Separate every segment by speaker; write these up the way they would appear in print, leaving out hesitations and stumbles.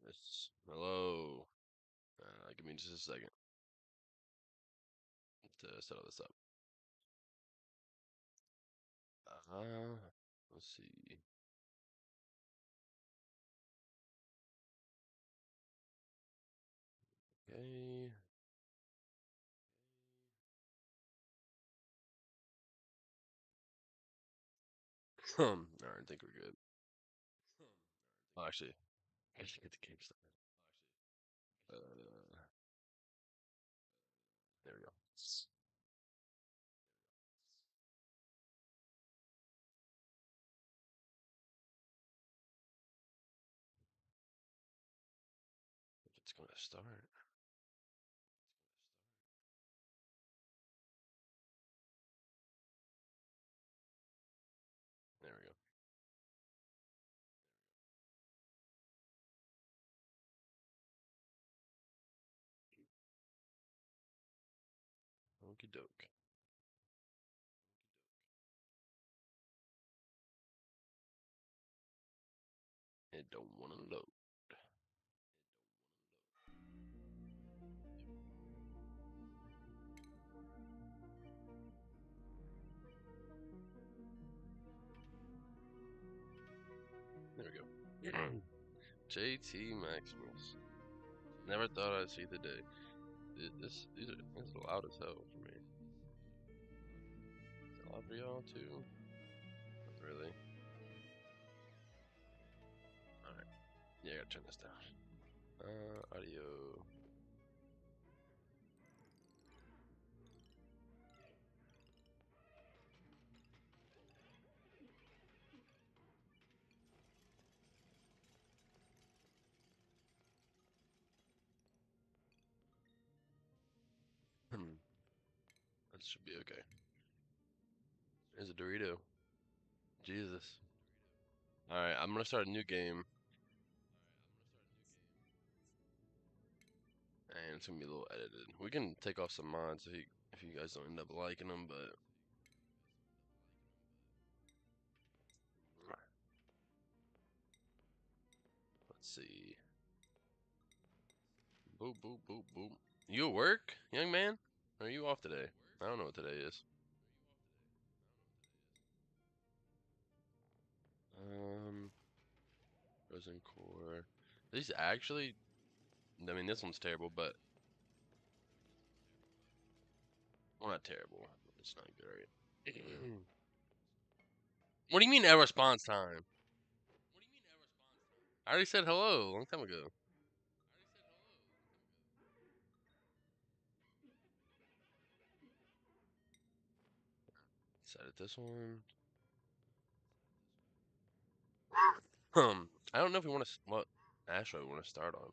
Speaker 1: Yes. Hello. Give me just a second to settle this up. Uh, let's see. Okay. All right, I think we're good. Oh, actually, I should get the game started. Uh, there we go. If it's gonna start. There we go. Okie doke. It don't wanna load. There we go. JT Maximus. Never thought I'd see the day. These are loud as hell for me. Is it loud for y'all too? Not really. Alright. Yeah, I gotta turn this down. Audio. That should be okay. There's a Dorito. Jesus. Alright, I'm gonna start a new game. And it's gonna be a little edited. We can take off some mods if you guys don't end up liking them, but let's see. Boop boop boop boop. You at work, young man? Or are you off today? I don't know what today is. Um, Frozen Core. These actually, I mean, this one's terrible, but well, not terrible. It's not good, right? What do you mean, at response time? I already said hello a long time ago. Set it this one. I don't know if we want to what asteroid we want to start on.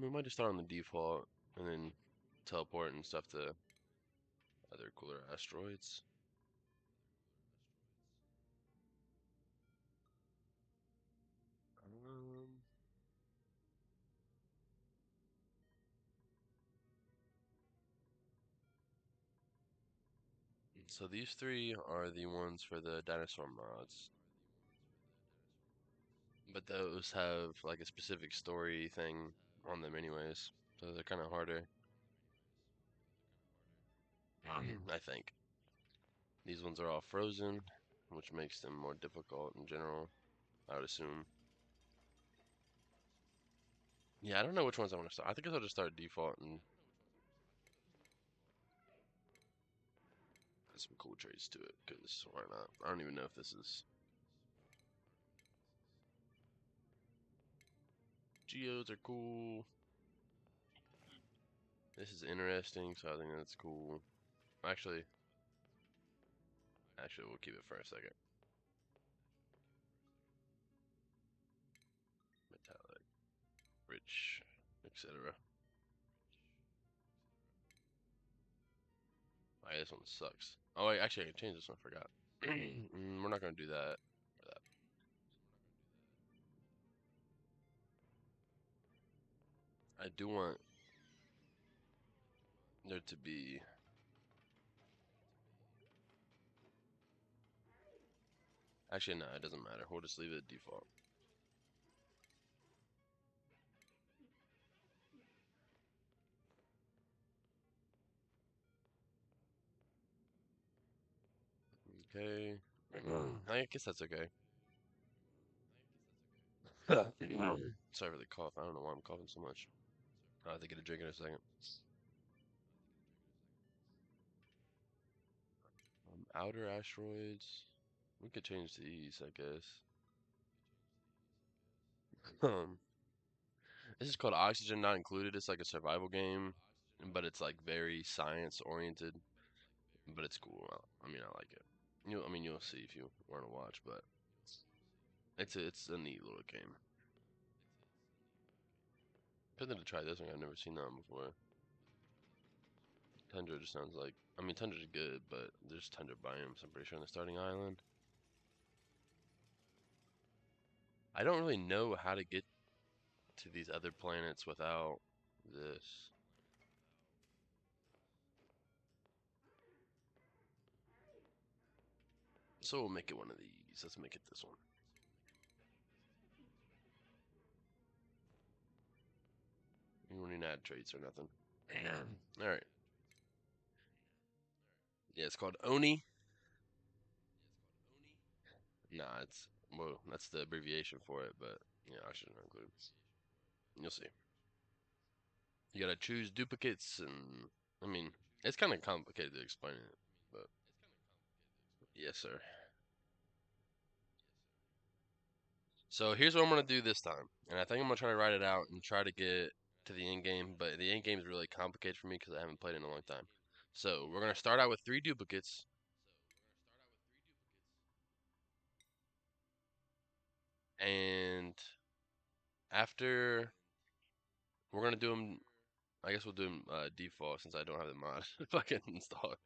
Speaker 1: We might just start on the default and then teleport and stuff to other cooler asteroids. Um, so these three are the ones for the dinosaur mods, but those have like a specific story thing on them anyways, so they're kind of harder. I think these ones are all frozen, which makes them more difficult in general, I would assume. Yeah, I don't know which ones I want to start. I think I'll just start default and add some cool traits to it, because why not? I don't even know if this is... Geodes are cool. This is interesting, so I think that's cool. Actually, we'll keep it for a second. Metallic, rich, etc. Oh, yeah, this one sucks. Oh, wait, actually, I can change this one. I forgot. We're not going to do that. I do want there to be – Actually, no, it doesn't matter. We'll just leave it default. Okay. I guess that's okay. Sorry for the cough. I don't know why I'm coughing so much. I'll have to get a drink in a second. Outer asteroids. We could change these, I guess. This is called Oxygen Not Included. It's like a survival game, but it's like very science oriented. But it's cool. I mean, I like it. You'll see if you want to watch, but it's a neat little game. Something to try this one. I've never seen that one before. Tundra just sounds like. I mean, Tundra's good, but there's tundra biomes. I'm pretty sure on the starting island. I don't really know how to get to these other planets without this. So we'll make it one of these. Let's make it this one. You won't even add traits or nothing. Alright. Yeah, it's called Oni. Nah, well, that's the abbreviation for it, but yeah, I shouldn't include. You'll see. You gotta choose duplicates, and I mean, it's kind of complicated to explain it, but yes, sir. So here's what I'm gonna do this time, and I think I'm gonna try to write it out and try to get to the end game, but the end game is really complicated for me because I haven't played in a long time. So we're gonna start out with 3 duplicates, and after we're gonna do them. I guess we'll do them default since I don't have the mod fucking installed.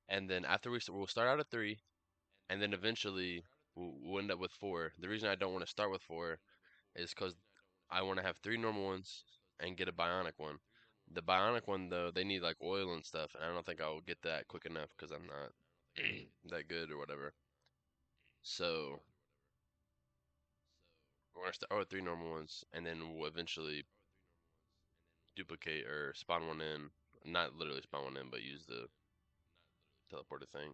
Speaker 1: And then after we'll start out at 3, and then eventually we'll end up with 4. The reason I don't want to start with 4 is because I want to have 3 normal ones and get a bionic one. The bionic one though, they need like oil and stuff, and I don't think I'll get that quick enough because I'm not that good or whatever. So we're gonna start with 3 normal ones, and then we'll eventually duplicate or spawn one in. Not literally spawn one in, but use the teleporter thing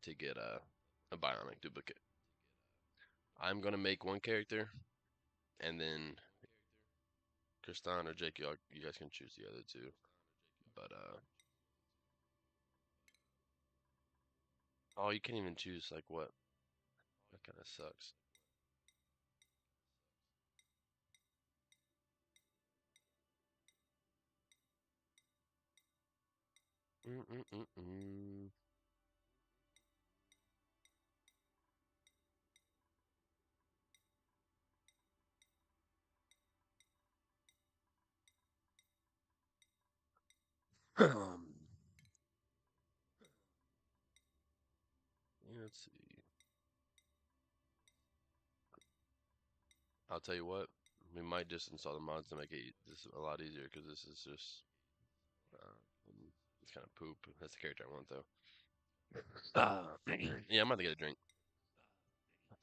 Speaker 1: to get a bionic duplicate. I'm gonna make one character, and then Kristan or Jake, you guys can choose the other two. But oh, you can't even choose like what? That kind of sucks. Mm-mm-mm-mm. Yeah, let's see. I'll tell you what. We might just install the mods to make it this a lot easier because this is just uh, it's kind of poop. That's the character I want though. Yeah, I'm about to get a drink.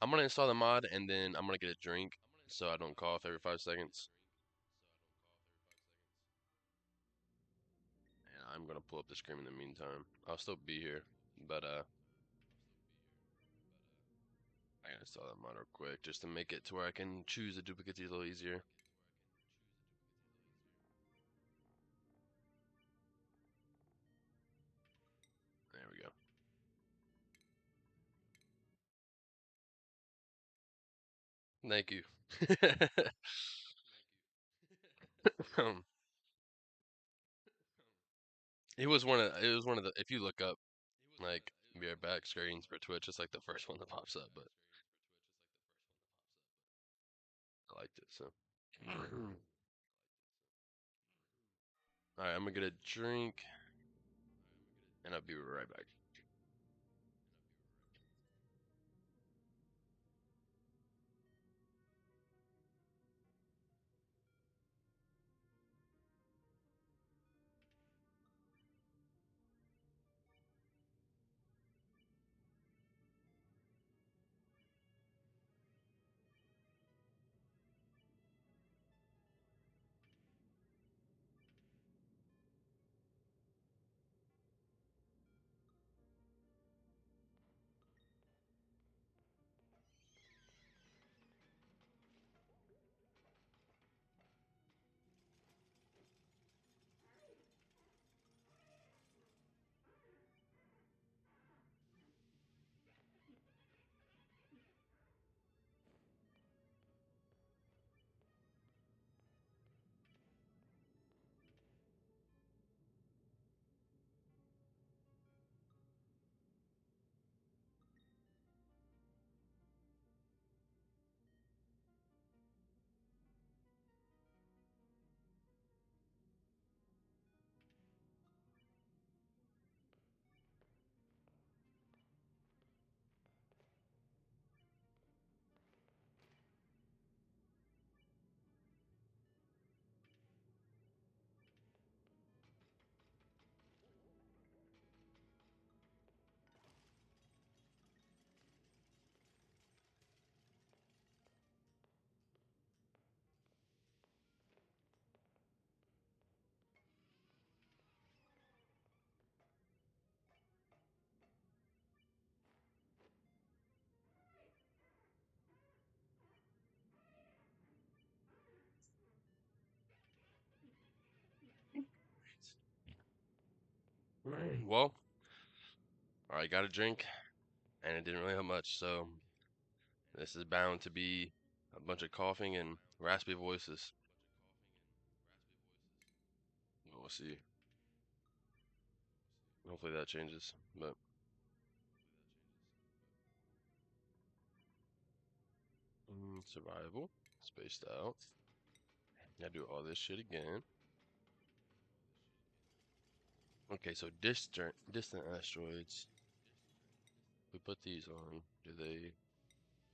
Speaker 1: I'm gonna install the mod and then I'm gonna get a drink so I don't cough every 5 seconds. And I'm gonna pull up the screen in the meantime. I'll still be here, but I gotta install that mod real quick just to make it to where I can choose the duplicates a little easier. There we go. Thank you. um, it was one of the if you look up like be right back screens for Twitch, it's like the first one that pops up, but I liked it so. Alright, I'm gonna get a drink and I'll be right back. Well, I got a drink, and it didn't really have much, so this is bound to be a bunch of coughing and raspy voices. We'll see. Hopefully that changes, but survival, spaced out. Gotta do all this shit again. Okay, so distant asteroids. We put these on. Do they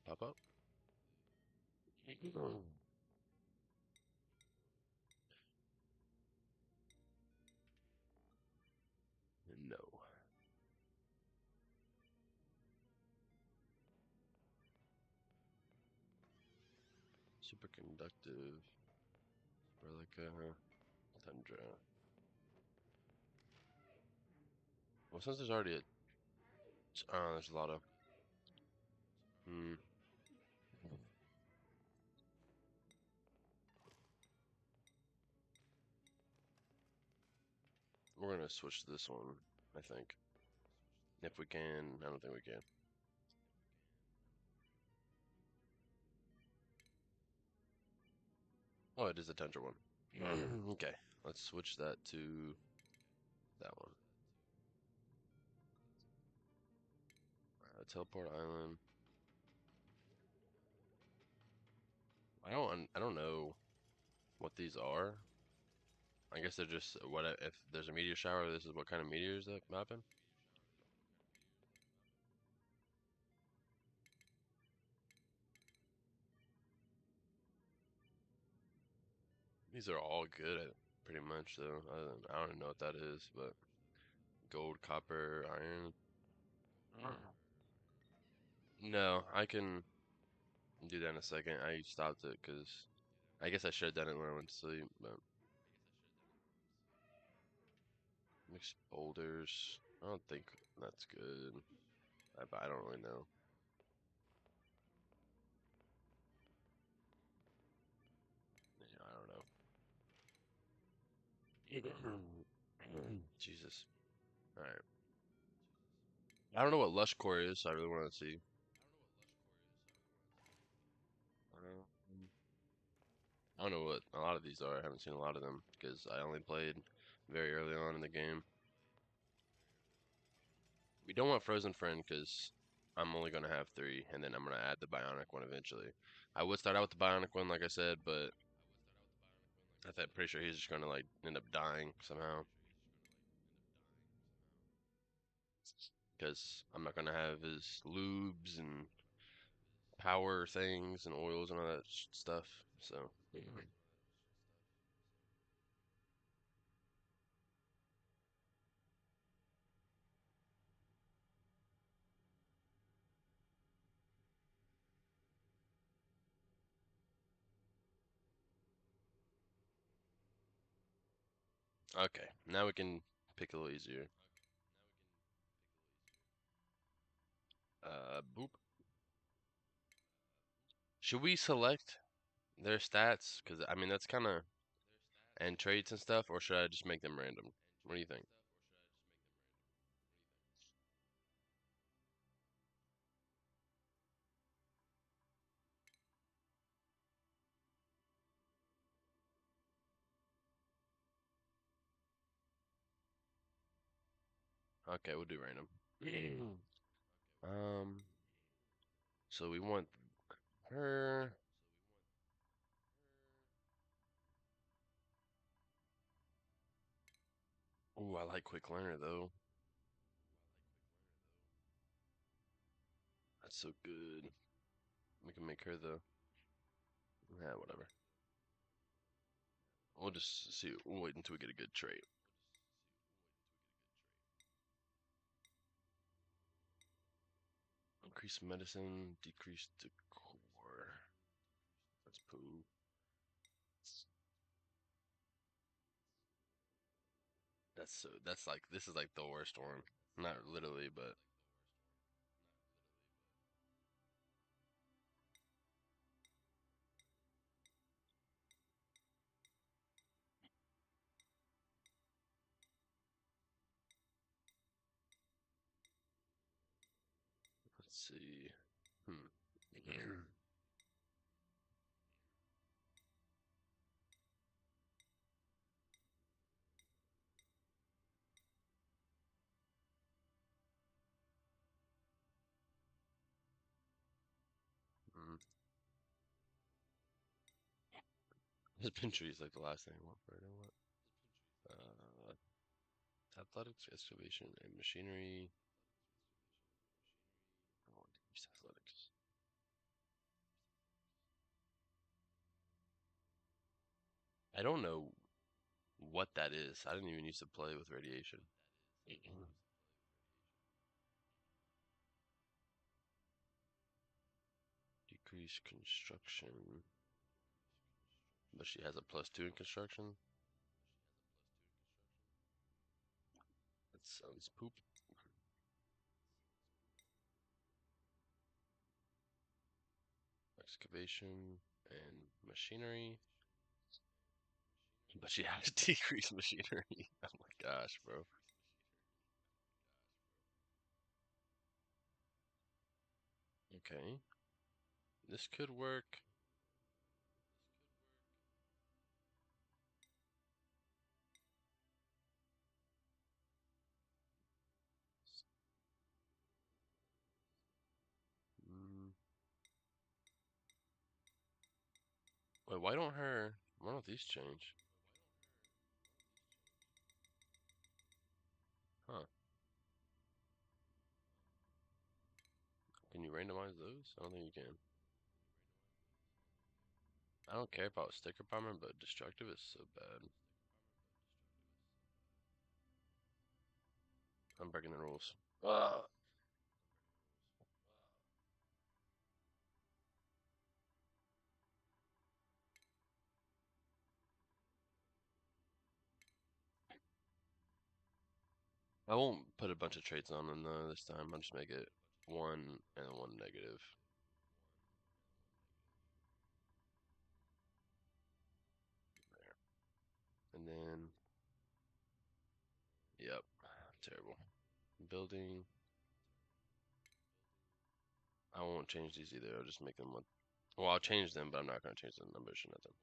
Speaker 1: pop up? No. Superconductive. Relica. Tundra. Well, since there's already there's a lot of. Hmm. We're gonna switch to this one, I think. If we can, I don't think we can. Oh, it is a Tundra one. Okay, let's switch that to that one. Teleport Island. I don't know what these are. I guess they're just what if there's a meteor shower. This is what kind of meteors that happen. These are all good, pretty much. Though I don't know what that is, but gold, copper, iron. No, I can do that in a second. I stopped it because I guess I should have done it when I went to sleep, but mixed boulders. I don't think that's good. I don't really know. Yeah, I don't know. Jesus. All right. I don't know what Lush Core is, so I really want to see. Um, I don't know what a lot of these are. I haven't seen a lot of them because I only played very early on in the game. We don't want Frozen Friend because I'm only going to have 3, and then I'm going to add the Bionic one eventually. I would start out with the Bionic one, like I said, but I'm pretty sure he's just going to like end up dying somehow because I'm not going to have his lubes and power things and oils and all that stuff. So. Okay, now we can pick a little easier. Boop. Should we select their stats? Because, I mean, that's kind of, and traits and stuff, or should I just make them random? What do you think? Okay, we'll do random. Um, so we want her. Ooh, I like Quick Learner though. That's so good. We can make her the, yeah, whatever. We'll just see. We'll wait until we get a good trait. Increase medicine, decrease the core. That's poo. That's like this is like the worst one. Not literally, but Let's see. His pantry is like the last thing I want right now. Athletics, excavation, and machinery. I want to use athletics. I don't know what that is. I didn't even used to play with radiation. Decrease construction. But she has a +2 in construction. That sounds poop. Excavation and machinery. But she has decreased machinery. Oh my gosh, bro. Okay. This could work. Wait, why don't these change? Huh. Can you randomize those? I don't think you can. I don't care about sticker bomber, but destructive is so bad. I'm breaking the rules. I won't put a bunch of traits on them though this time. I'll just make it 1 and 1 negative. There. And then, yep, terrible. Building. I won't change these either. I'll just make them one. Well, I'll change them, but I'm not going to change the numbers or nothing.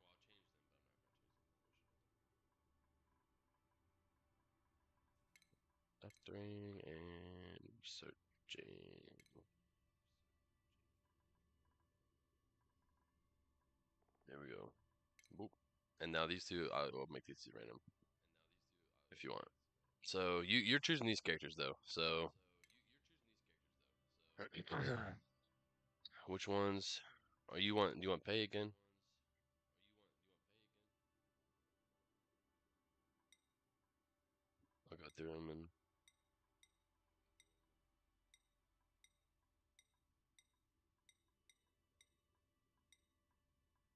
Speaker 1: Factoring and researching. There we go. Boop. And now these two, I will make these two random if you want. So you're choosing these characters though. So which ones? Are you want? Do you want pay again? I'll go through them and.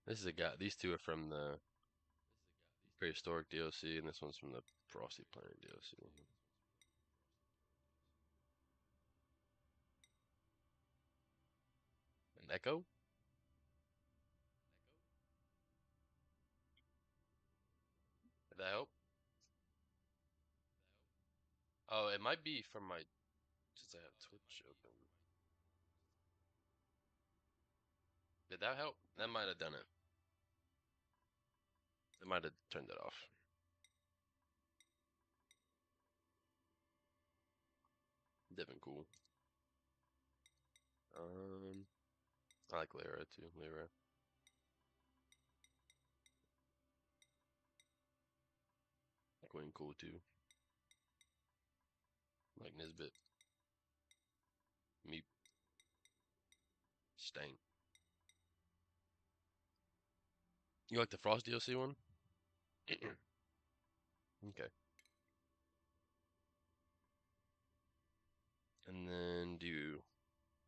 Speaker 1: This is a guy. These two are from the Prehistoric DLC, and this one's from the Frosty Planet DLC. An Echo? Did that help? Oh, it might be from my. Since I have Twitch open. Did that help? That might have done it. It might have turned it off. Devin cool. I like Lyra too. Lyra. Quinn cool too. Like Nisbet. Meep. Stang. You like the Frost DLC one? Okay. And then do you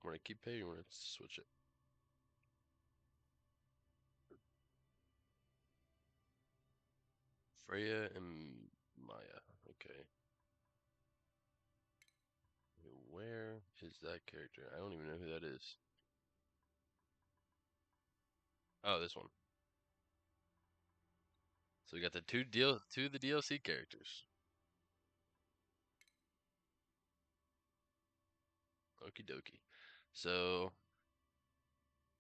Speaker 1: want to keep pay or you want to switch it? Freya and Maya. Okay. Where is that character? I don't even know who that is. Oh, this one. So we got the two of the DLC characters. Okie dokie. So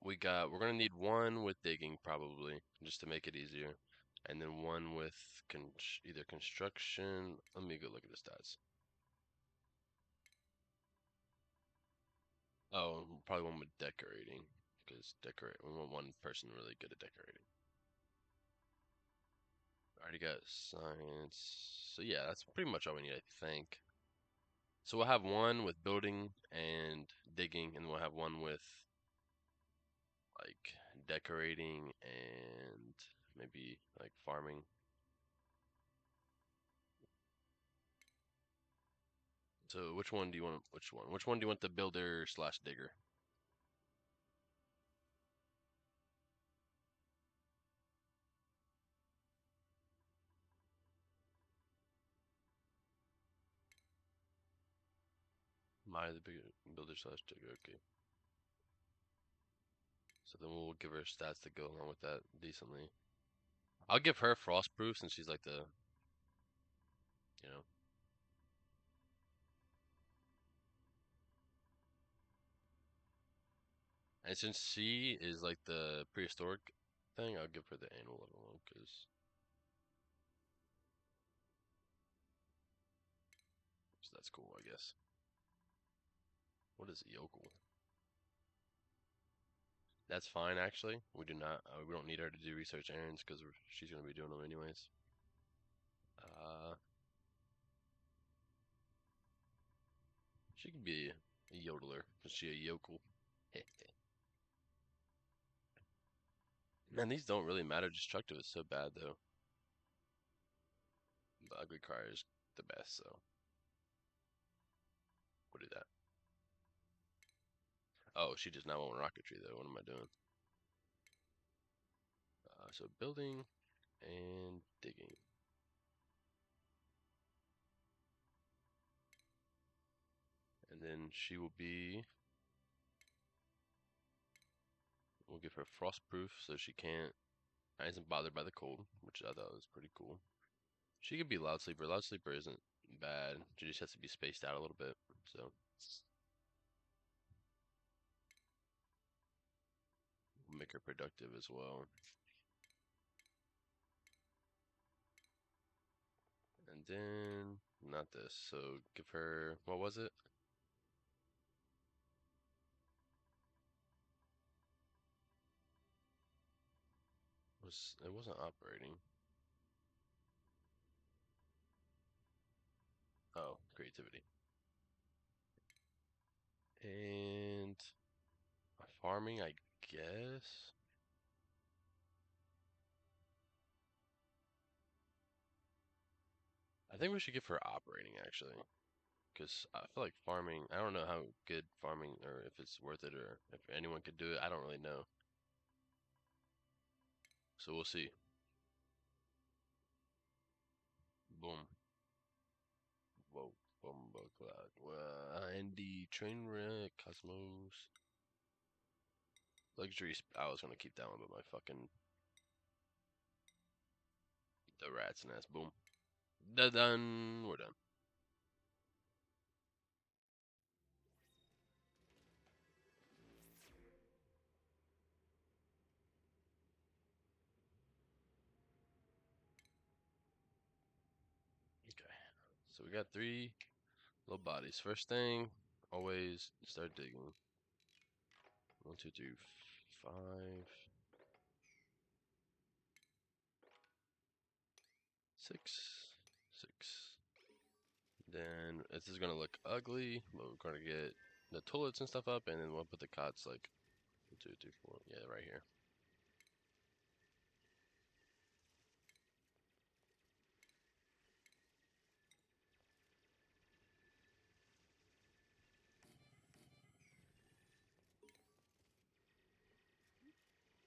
Speaker 1: we're gonna need one with digging probably, just to make it easier, and then one with either construction. Let me go look at the stats. Oh, probably one with decorating, because we want one person really good at decorating. Already got science. So yeah, that's pretty much all we need, I think. So we'll have one with building and digging, and we'll have one with like decorating and maybe like farming. So which one do you want? Which one? Which one do you want the builder slash digger? My the bigger builder slash digger. Okay. So then we'll give her stats to go along with that decently. I'll give her frostproof since she's like the, you know. And since she is like the prehistoric thing, I'll give her the annual level one because that's cool, I guess. What is yokel? That's fine actually. We do not. We don't need her to do research errands because she's gonna be doing them anyways. Uh, she could be a yodeler. Is she a yokel? Man, these don't really matter. Destructive is so bad though. The ugly car is the best, so we'll do that. Oh, she does not want rocketry though. What am I doing? So building and digging. And then she will be. We'll give her frostproof so she can't. Isn't bothered by the cold, which I thought was pretty cool. She could be loud sleeper. Loud sleeper isn't bad. She just has to be spaced out a little bit. So we'll make her productive as well. And then not this. So give her what was it? It wasn't operating. Oh, creativity. And farming, I guess. I think we should give her operating actually, because I feel like farming. I don't know how good farming or if it's worth it or if anyone could do it. I don't really know. So we'll see. Boom. Whoa. Boom. Cloud. Andy Trainwreck Cosmos Luxury. I was gonna keep that one, but my fucking the rat's nest. Boom. Done. We're done. Okay. So we got three little bodies. First thing, always start digging. 1, 2, 3, 5, 6, 6. Then this is gonna look ugly, but we're gonna get the toilets and stuff up, and then we'll put the cots like 1, 2, 3, 4. Yeah, right here.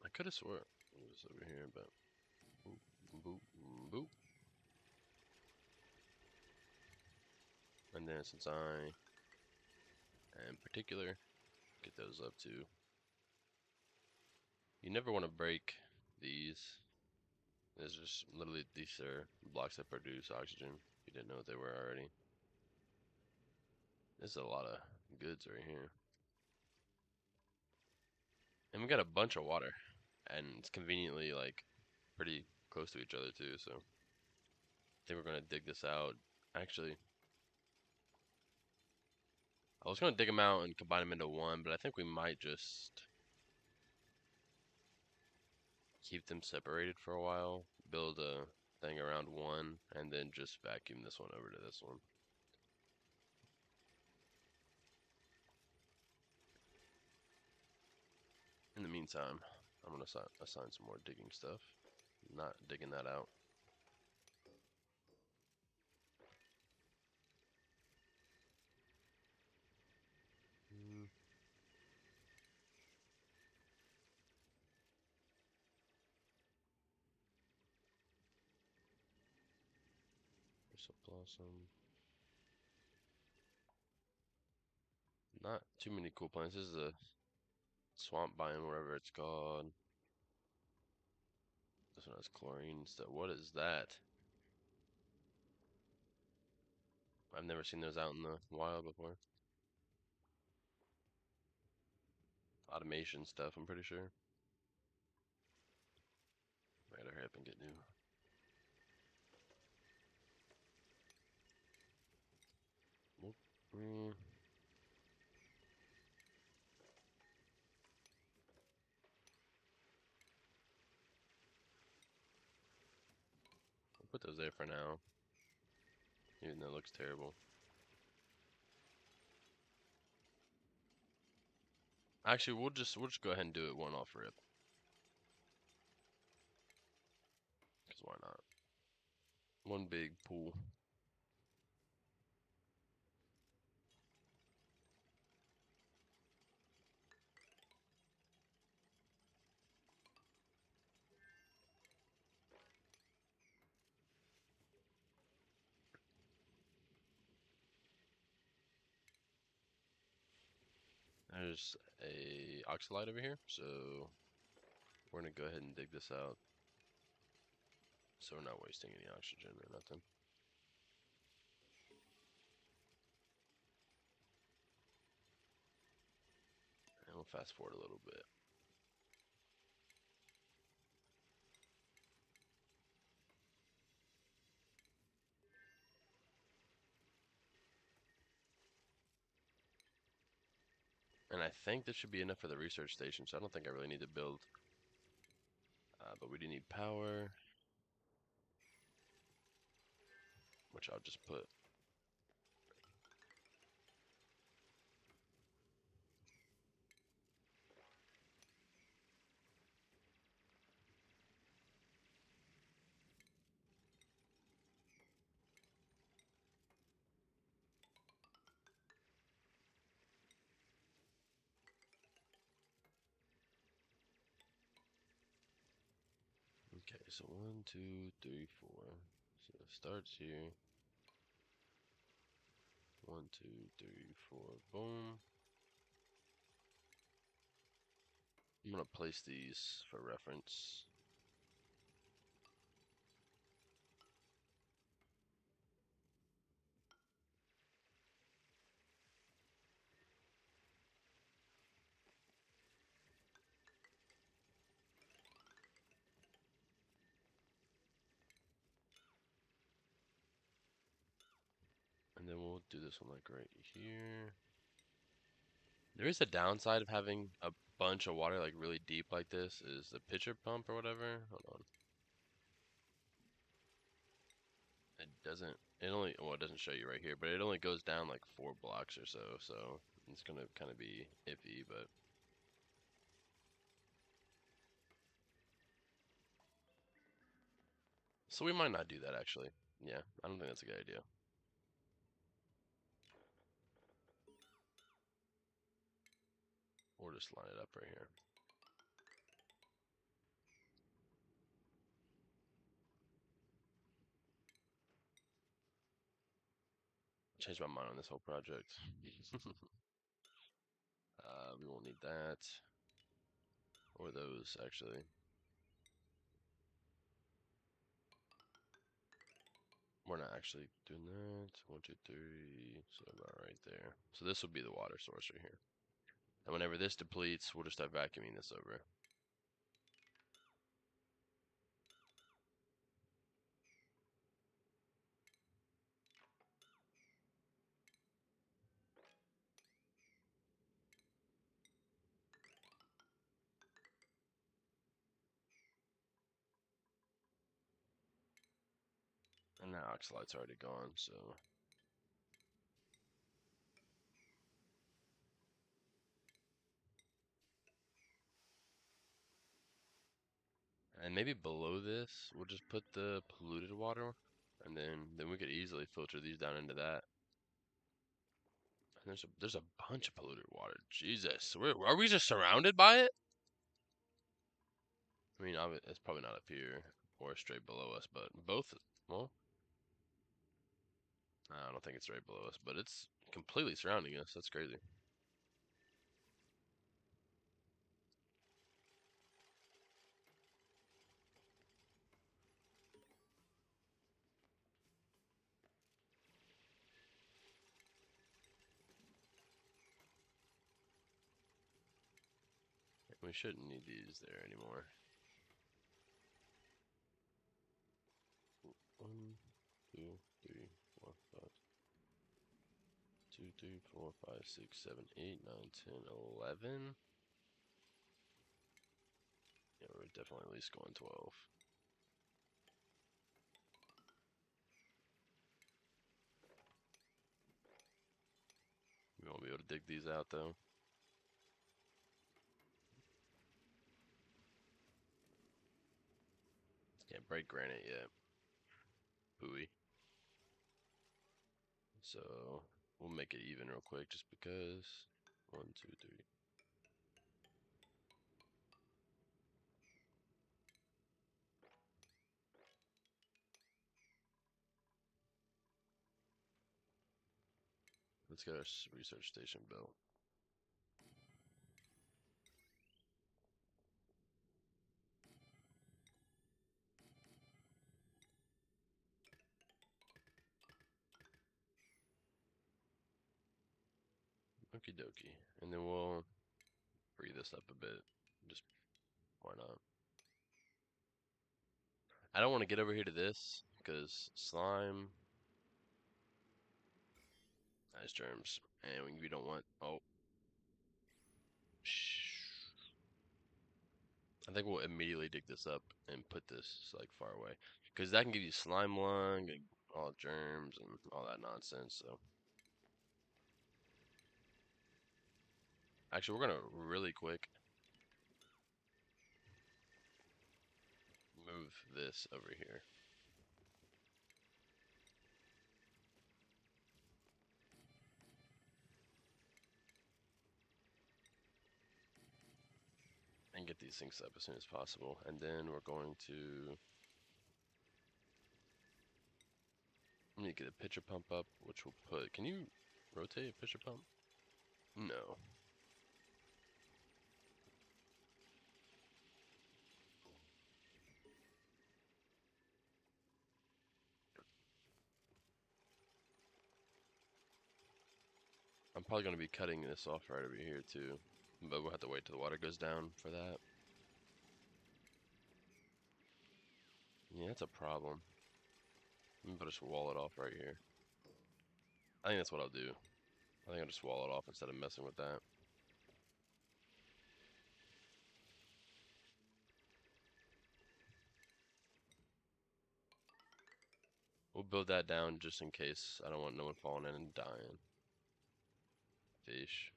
Speaker 1: I could have swore it was over here, but boop, boop, boop. And then since I am particular, get those up too. You never want to break these. There's just literally these are blocks that produce oxygen. If you didn't know what they were already. There's a lot of goods right here. And we got a bunch of water. And it's conveniently, like, pretty close to each other, too, so. I think we're gonna dig this out. Actually, I was gonna dig them out and combine them into one, but I think we might just keep them separated for a while, build a thing around one, and then just vacuum this one over to this one. In the meantime, I'm gonna assign some more digging stuff. Not digging that out. There's a blossom. Not too many cool plants. This is a swamp biome, whatever it's called. This one has chlorine stuff. What is that? I've never seen those out in the wild before. Automation stuff, I'm pretty sure. I gotta hurry up and get new. Whoop. I'll put those there for now, even though it looks terrible. Actually, we'll just go ahead and do it one off rip. Cause why not? One big pool. There's a oxalite over here, so we're gonna go ahead and dig this out, so we're not wasting any oxygen or nothing. And we'll fast forward a little bit. And I think this should be enough for the research station, so I don't think I really need to build. But we do need power, which I'll just put. Okay, so 1, 2, 3, 4. So it starts here. 1, 2, 3, 4. Boom. I'm gonna place these for reference. And then we'll do this one like right here. There is a downside of having a bunch of water like really deep like this is the pitcher pump or whatever. Hold on. It doesn't, it only, well, it doesn't show you right here, but it only goes down like 4 blocks or so, so it's gonna kind of be iffy, but. So we might not do that actually. Yeah, I don't think that's a good idea. Or just line it up right here. Changed my mind on this whole project. We won't need that. Or those, actually. We're not actually doing that. 1, 2, 3. So about right there. So this would be the water source right here. And whenever this depletes, we'll just start vacuuming this over. And now Oxalite's already gone, so. And maybe below this, we'll just put the polluted water, and then we could easily filter these down into that. And there's a bunch of polluted water. Jesus, are we just surrounded by it? I mean, it's probably not up here or straight below us, but both. Well, I don't think it's right below us, but it's completely surrounding us. That's crazy. We shouldn't need these there anymore. 1, 2, 3, 4, 5. 2, 3, 4, 5, 6, 7, 8, 9, 10, 11. Yeah, we're definitely at least going 12. We won't be able to dig these out though. Can't break granite yet. Pooey. So we'll make it even real quick just because. 1, 2, 3. Let's get our research station built. Okie dokie. And then we'll free this up a bit. Just why not? I don't want to get over here to this because slime. Nice germs. And we don't want. Oh. Shh. I think we'll immediately dig this up and put this like far away because that can give you slime lung and all germs and all that nonsense. So actually, we're gonna really quick move this over here. And get these things up as soon as possible. And then we're going to. I'm gonna get a pitcher pump up, which will put. Can you rotate a pitcher pump? No. I'm probably gonna be cutting this off right over here too, but we'll have to wait till the water goes down for that. Yeah, that's a problem. I'm gonna just wall it off right here. I think that's what I'll do. I think I'll just wall it off instead of messing with that. We'll build that down just in case. I don't want no one falling in and dying. Fish.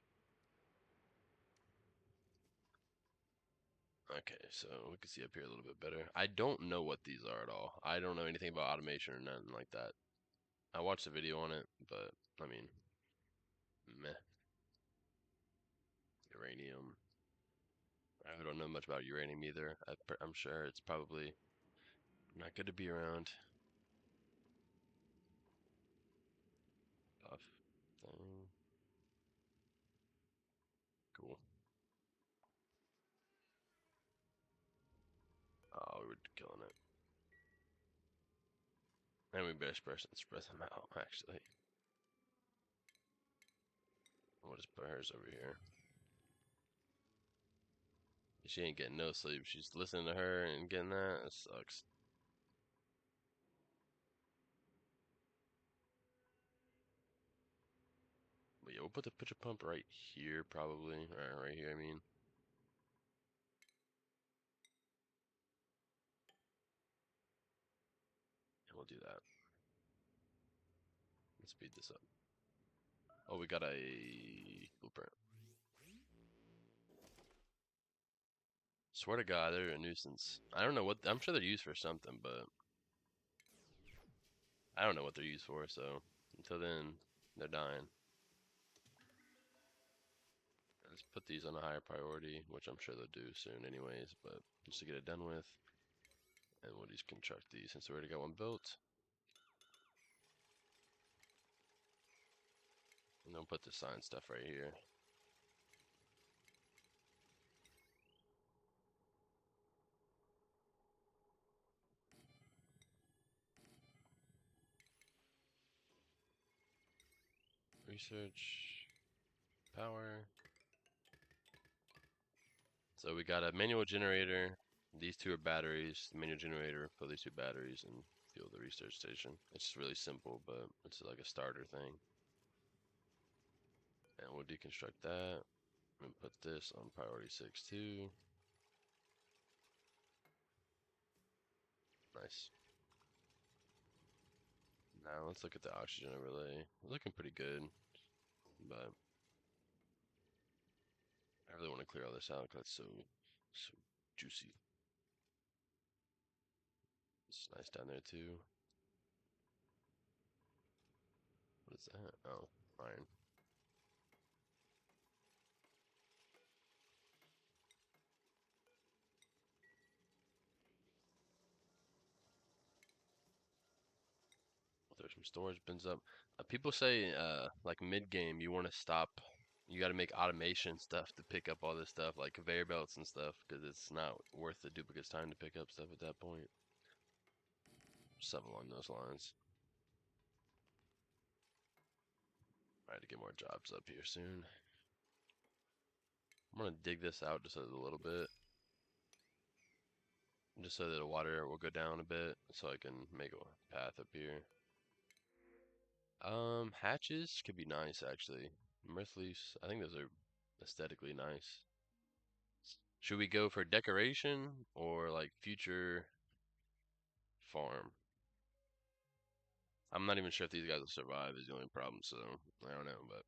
Speaker 1: Okay, so we can see up here a little bit better. I don't know what these are at all. I don't know anything about automation or nothing like that. I watched a video on it, but I mean, meh. Uranium. I don't know much about uranium either. I'm sure it's probably not good to be around. Puff thing. Cool. Oh, we were killing it. And we better spread them out, actually. We'll just put hers over here. She ain't getting no sleep. She's listening to her and getting that. It sucks. But yeah, we'll put the pitcher pump right here, probably. Right here, I mean. And we'll do that. Let's speed this up. Oh, we got a blueprint. Swear to God, they're a nuisance. I don't know what, I'm sure they're used for something, but I don't know what they're used for, so until then, they're dying. Let's put these on a higher priority, which I'm sure they'll do soon anyways, but just to get it done with. And we'll just construct these since we already got one built. And then we'll put the sign stuff right here. Research, power. So we got a manual generator. These two are batteries. The manual generator, fill these two batteries and fuel the research station. It's really simple, but it's like a starter thing. And we'll deconstruct that and put this on priority 6 too. Nice. Now let's look at the oxygen overlay. Looking pretty good, but I really want to clear all this out because it's so juicy. It's nice down there too. What is that? Oh, iron. Throw some storage bins up. People say like mid game you want to stop. You got to make automation stuff to pick up all this stuff like conveyor belts and stuff because it's not worth the duplicate's time to pick up stuff at that point. Something along those lines. I had to get more jobs up here soon. I'm gonna dig this out just a little bit, just so that the water will go down a bit, so I can make a path up here. Hatches could be nice actually. Mirthleafs, I think those are aesthetically nice. Should we go for decoration or like future farm? I'm not even sure if these guys will survive is the only problem, so I don't know, but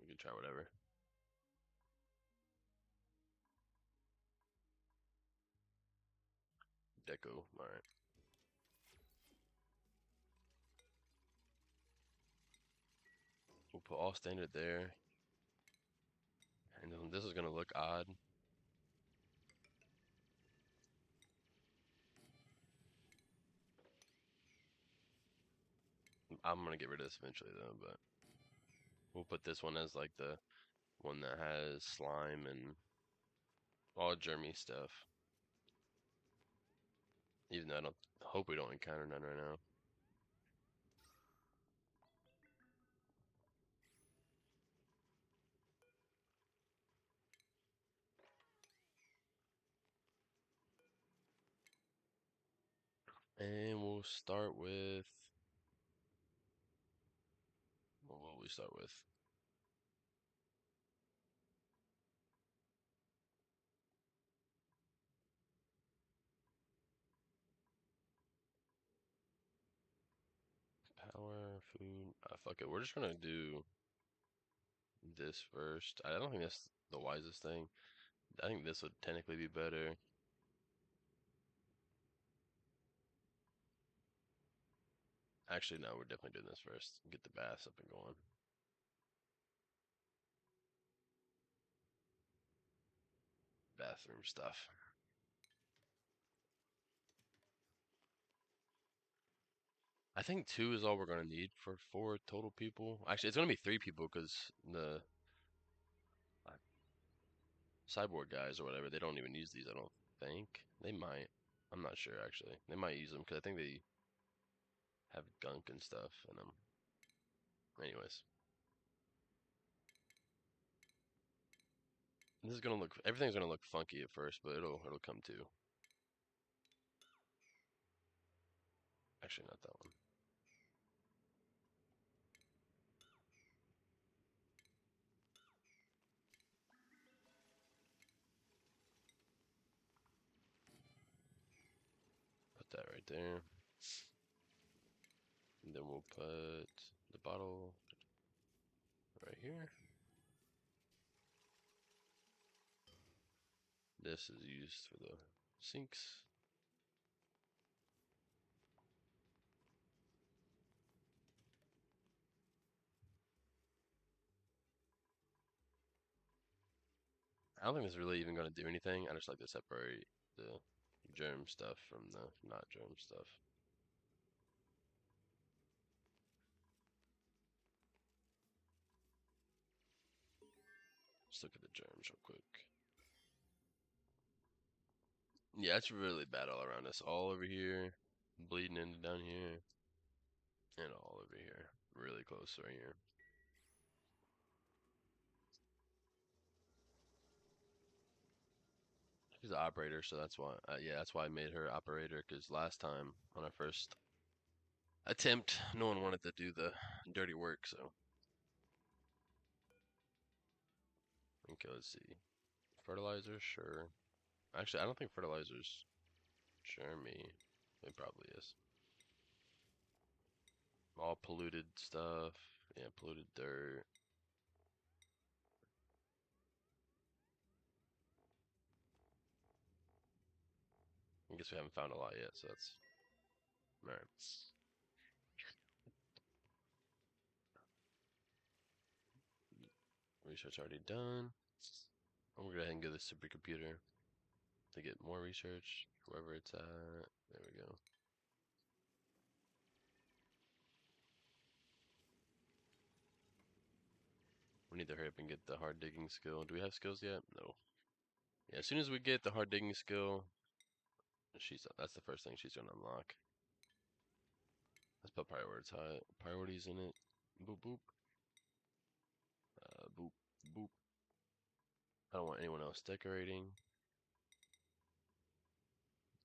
Speaker 1: we can try whatever. Deco, alright. We'll put all standard there. And then this is gonna look odd. I'm gonna get rid of this eventually though, but we'll put this one as like the one that has slime and all germy stuff. Even though I don't hope we don't encounter none right now. And we'll start with what will we start with? Power, food. Fuck it. We're just gonna do this first. I don't think that's the wisest thing. I think this would technically be better. Actually, no, we're definitely doing this first. Get the baths up and going. Bathroom stuff. I think 2 is all we're gonna need for 4 total people. Actually, it's gonna be 3 people because the uh, cyborg guys or whatever, they don't even use these, I don't think. They might. I'm not sure, actually. They might use them because I think they have gunk and stuff in them. Anyways. This is gonna look. Everything's gonna look funky at first, but it'll come to. Actually, not that one. Put that right there. And then we'll put the bottle right here. This is used for the sinks. I don't think it's really even going to do anything. I just like to separate the germ stuff from the not germ stuff. Let's look at the germs real quick. Yeah, it's really bad all around us. All over here, bleeding into down here, and all over here. Really close right here. She's an operator, so that's why. Yeah, that's why I made her operator. Because last time on our first attempt, no one wanted to do the dirty work. So okay, let's see. Fertilizer, sure. Actually, I don't think fertilizer's germy. It probably is. All polluted stuff. Yeah, polluted dirt. I guess we haven't found a lot yet, so that's alright. Research already done. I'm gonna go ahead and go to the supercomputer to get more research, wherever it's at. There we go. We need to hurry up and get the hard digging skill. Do we have skills yet? No. Yeah, as soon as we get the hard digging skill, that's the first thing she's gonna unlock. Let's put priorities in it. Boop boop. Boop boop. I don't want anyone else decorating.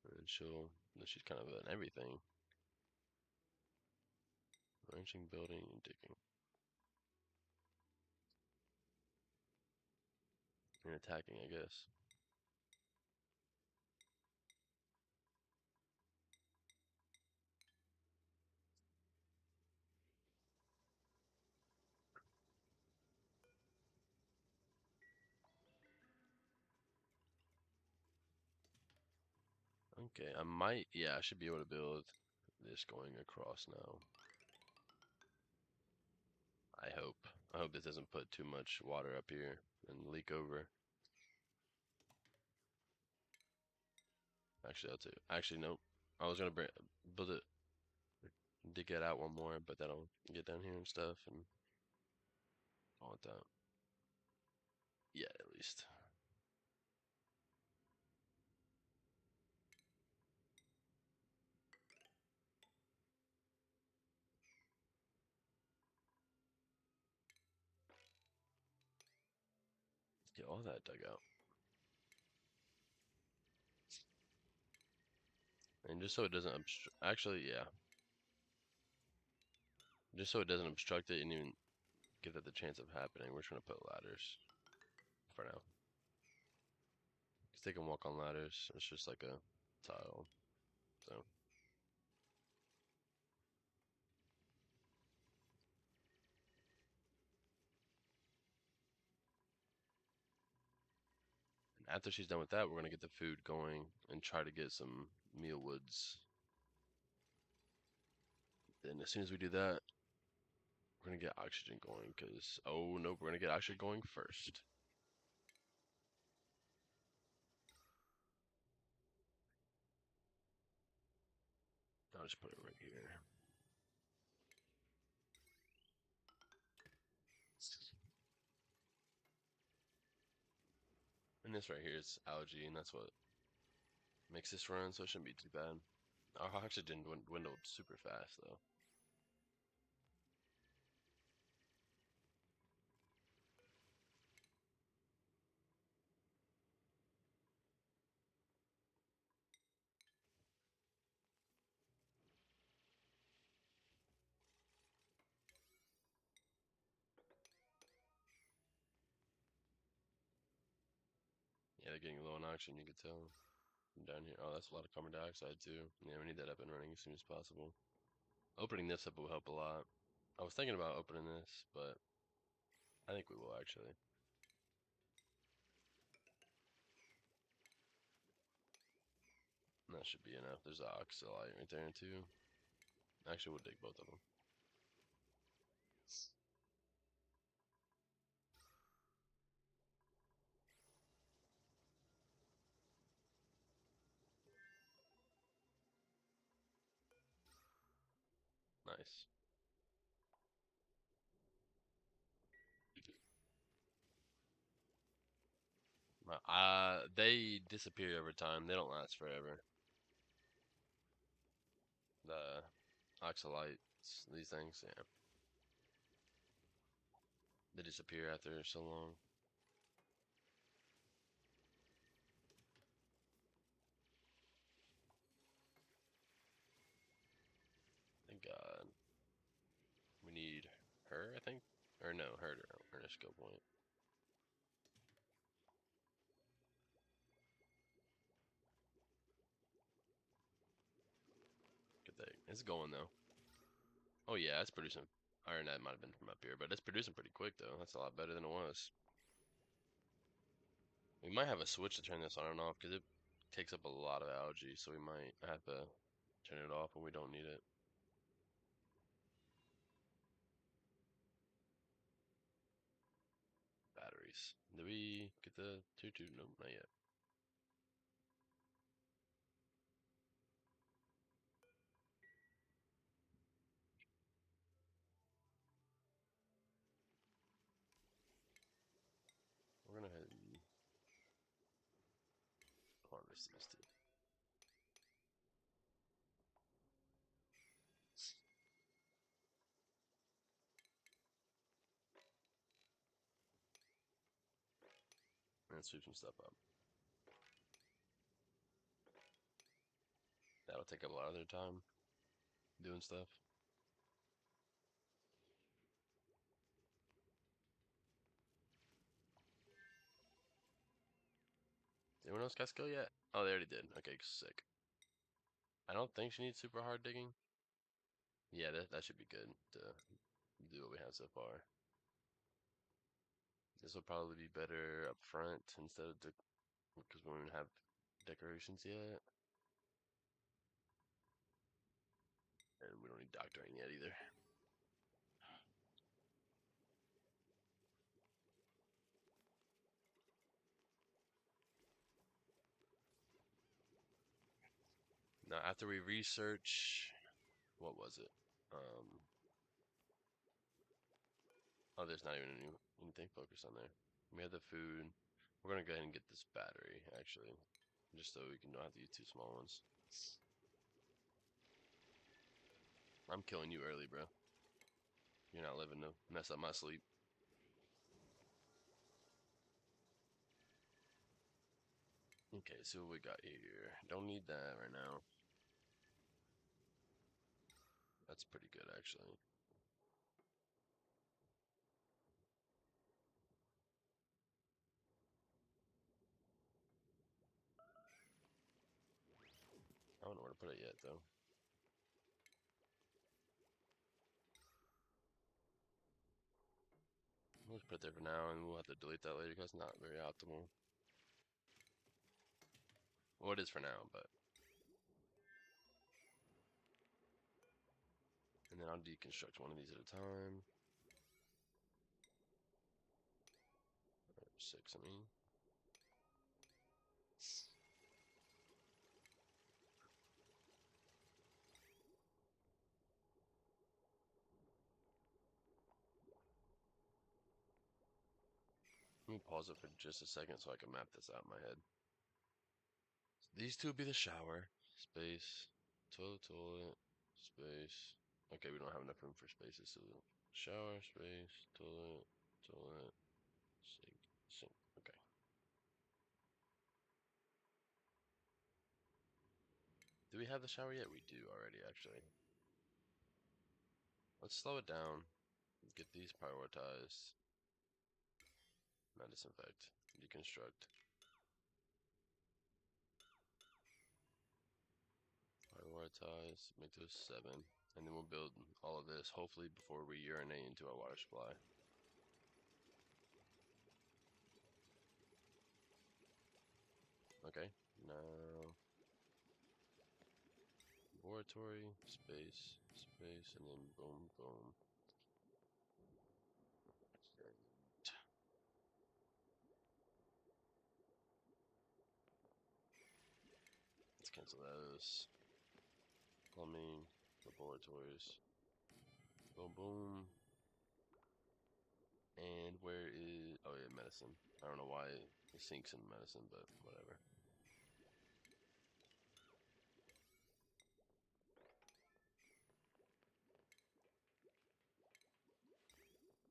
Speaker 1: And she's kind of an everything. Arranging, building, and digging. And attacking, I guess. Okay, yeah, I should be able to build this going across now. I hope. I hope this doesn't put too much water up here and leak over. Actually, nope. I was gonna build it, dig it out one more, but that'll get down here and stuff, and I want that. Yeah, at least. Get all that dug out. And just so it doesn't actually, yeah. Just so it doesn't obstruct it and even give it the chance of happening, we're trying to put ladders for now. Because they can walk on ladders. It's just like a tile. So. After she's done with that, we're going to get the food going and try to get some meal woods. Then as soon as we do that, we're going to get oxygen going because, oh no, we're going to get oxygen going first. I'll just put it right here. And this right here is algae, and that's what makes this run, so it shouldn't be too bad. Our oxygen dwindled super fast, though. Yeah, they're getting low on oxygen, you can tell. From down here. Oh, that's a lot of carbon dioxide too. Yeah, we need that up and running as soon as possible. Opening this up will help a lot. I was thinking about opening this, but I think we will actually. And that should be enough. There's an oxalite right there too. Actually, we'll dig both of them. Nice. They disappear over time. They don't last forever. The oxalites, these things, yeah. They disappear after so long. Thank God. We need her, I think? Or no, her to earn a skill point. Good thing. It's going though. Oh yeah, it's producing. Or that might have been from up here, but it's producing pretty quick though. That's a lot better than it was. We might have a switch to turn this on and off because it takes up a lot of algae, so we might have to turn it off when we don't need it. Batteries. Did we get the 2-2? No, not yet. We're gonna head and harvest these two. And sweep some stuff up. That'll take up a lot of their time doing stuff. Anyone else got skill yet? Oh, they already did. Okay, sick. I don't think she needs super hard digging. Yeah, that should be good to do what we have so far. This will probably be better up front instead of because we don't have decorations yet. And we don't need doctoring yet either. Now, after we research, what was it? Oh, there's not even anything focused on there. We have the food. We're gonna go ahead and get this battery, actually, just so we can not have to use two small ones. I'm killing you early, bro. You're not living to mess up my sleep. Okay, so what we got here. Don't need that right now. That's pretty good, actually. I don't know where to put it yet, though. We'll just put it there for now, and we'll have to delete that later because it's not very optimal. Well, it is for now, but. And then I'll deconstruct one of these at a time. 6, I mean. Let me pause it for just a second so I can map this out in my head. These two would be the shower, space, toilet, space. Okay, we don't have enough room for spaces, so shower, space, toilet, sink. Okay. Do we have the shower yet? We do already, actually. Let's slow it down. Get these prioritized. Not disinfect. Deconstruct. prioritize, make those 7, and then we'll build all of this hopefully before we urinate into our water supply. Okay, now laboratory, space, space, and then boom, boom. Let's cancel those. Plumbing, laboratories. Boom, boom. And where is... Oh, yeah, medicine. I don't know why it sinks in medicine, but whatever.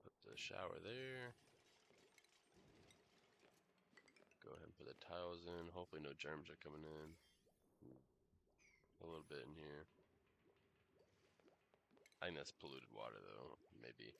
Speaker 1: Put the shower there. Go ahead and put the tiles in. Hopefully no germs are coming in. A little bit in here. I think that's polluted water, though. Maybe.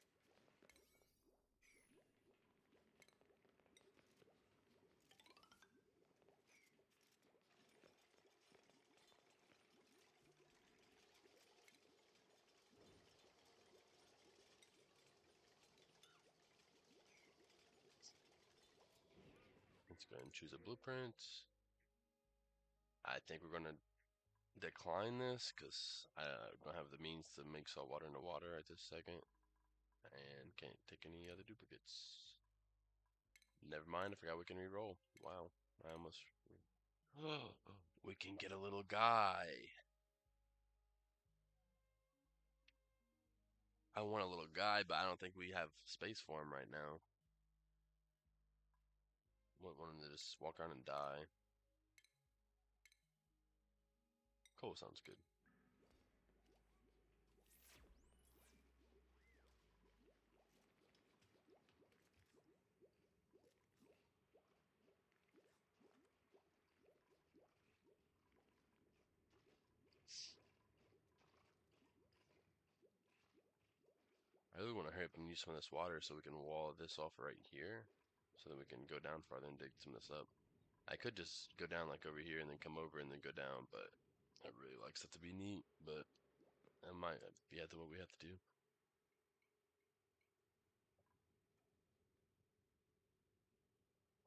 Speaker 1: Let's go ahead and choose a blueprint. I think we're going to decline this because I don't have the means to make salt water into water at this second. And can't take any other duplicates. Never mind, I forgot we can re-roll. Wow, I almost... Oh, we can get a little guy. I want a little guy, but I don't think we have space for him right now. Want him to just walk around and die. Cool, sounds good. I really want to hurry up and use some of this water so we can wall this off right here, so that we can go down farther and dig some of this up. I could just go down like over here and then come over and then go down, but I really like stuff to be neat, but that might be what we have to do.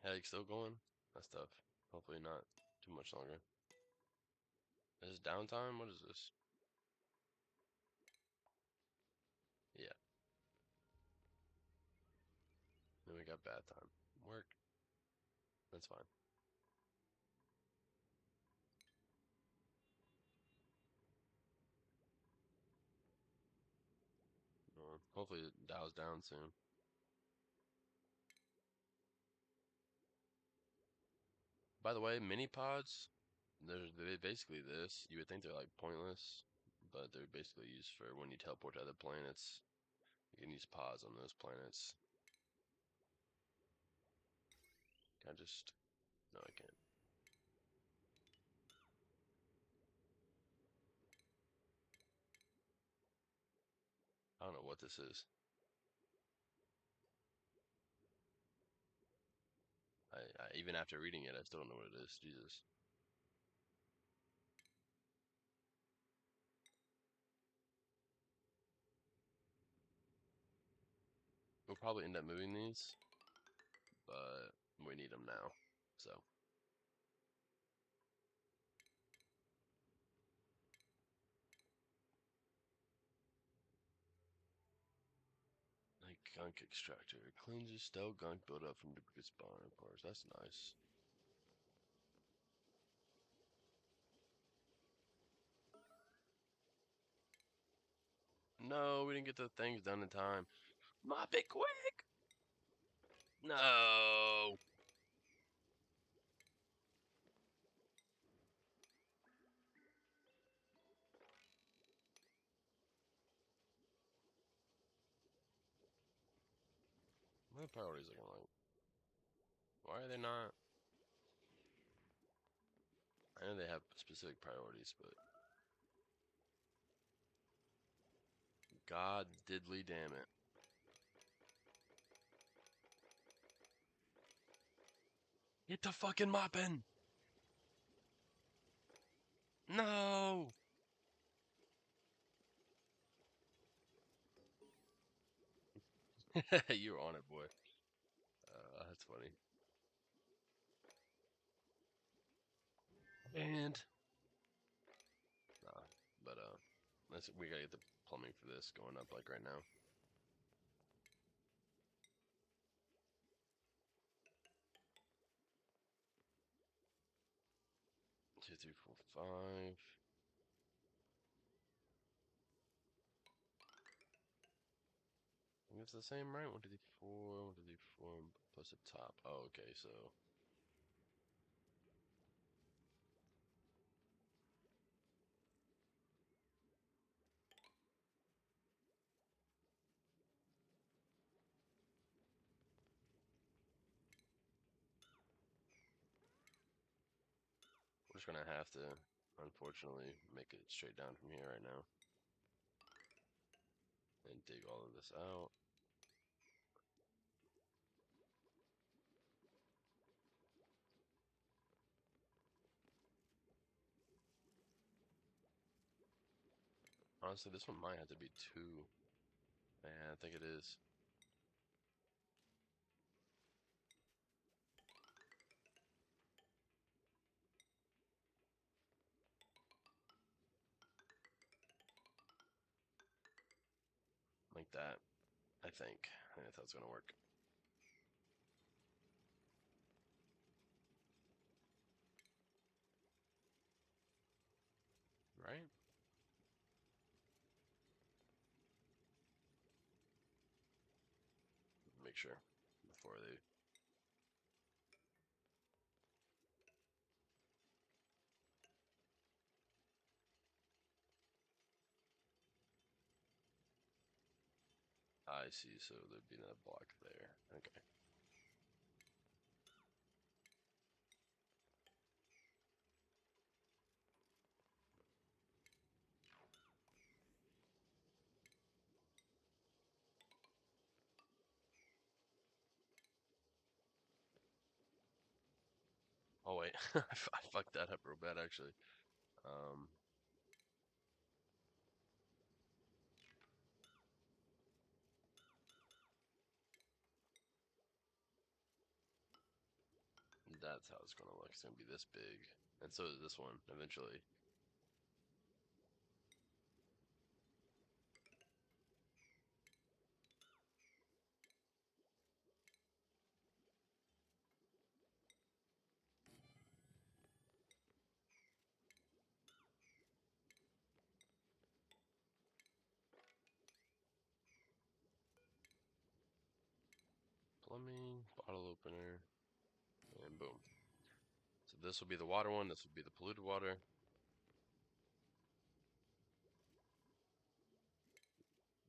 Speaker 1: Headache still going? That's tough. Hopefully not too much longer. Is this downtime? What is this? Yeah. Then we got bad time. Work. That's fine. Hopefully it dials down soon. By the way, mini pods, they're basically this. You would think they're like pointless, but they're basically used for when you teleport to other planets. You can use pods on those planets. Can I just... No, I can't. I don't know what this is. Even after reading it, I still don't know what it is. Jesus. We'll probably end up moving these, but we need them now, so. Like gunk extractor. Cleanses stale gunk built up from duplicate spawn parts. That's nice. No, we didn't get the things done in time. Mop it quick! No! My priorities looking like? Why are they not? I know they have specific priorities, but God diddly damn it. Get the fucking mopping! No! You're on it, boy. That's funny. And nah, but we gotta get the plumbing for this going up like right now. 2, 3, 4, 5. I think it's the same, right? 1, 2, 3, 4. 1, 2, 3, 4 plus the top. Oh, okay, so we're just gonna have to, unfortunately, make it straight down from here right now and dig all of this out. Honestly, this one might have to be 2. Yeah, I think it is. Like that, I think. I think that's gonna work. Right? Make sure before they. I see, so there'd be another block there. Okay. Oh wait, I fucked that up real bad actually. Um, that's how it's gonna look. It's gonna be this big, and so is this one eventually. Plumbing, bottle opener, and boom. So this will be the water one. This will be the polluted water.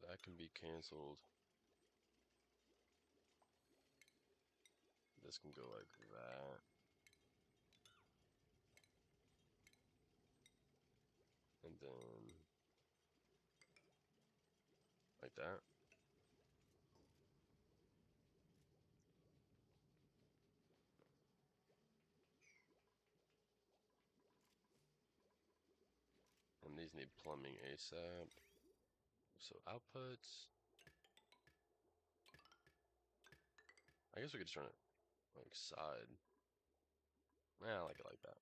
Speaker 1: That can be canceled. This can go like that. And then like that. And these need plumbing ASAP. So outputs. I guess we could just run it like side. Yeah, I like it like that.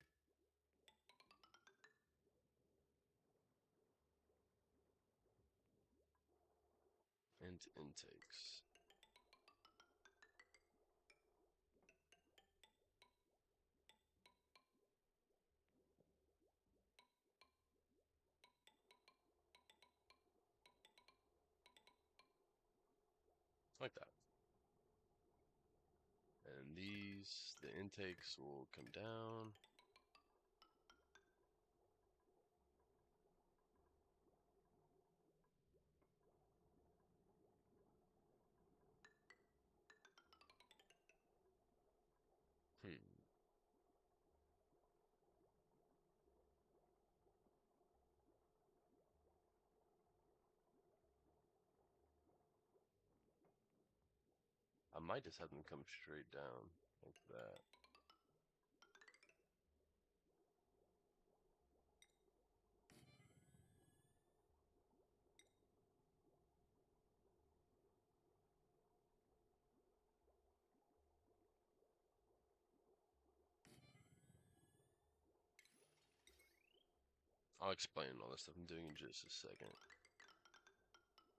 Speaker 1: And intakes. Like that. And these, the intakes will come down. I might just have them come straight down like that. I'll explain all this stuff I'm doing in just a second.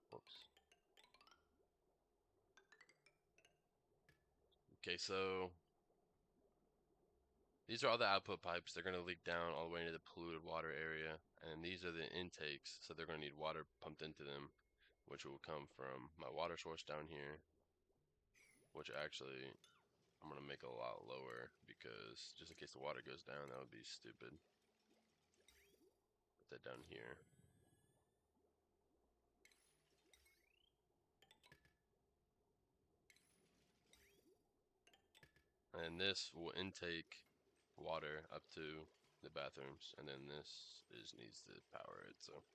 Speaker 1: Whoops. Okay, so these are all the output pipes. They're going to leak down all the way into the polluted water area. And these are the intakes, so they're going to need water pumped into them, which will come from my water source down here, which actually I'm going to make a lot lower because just in case the water goes down, that would be stupid. Put that down here. And this will intake water up to the bathrooms, and then this needs to power it. So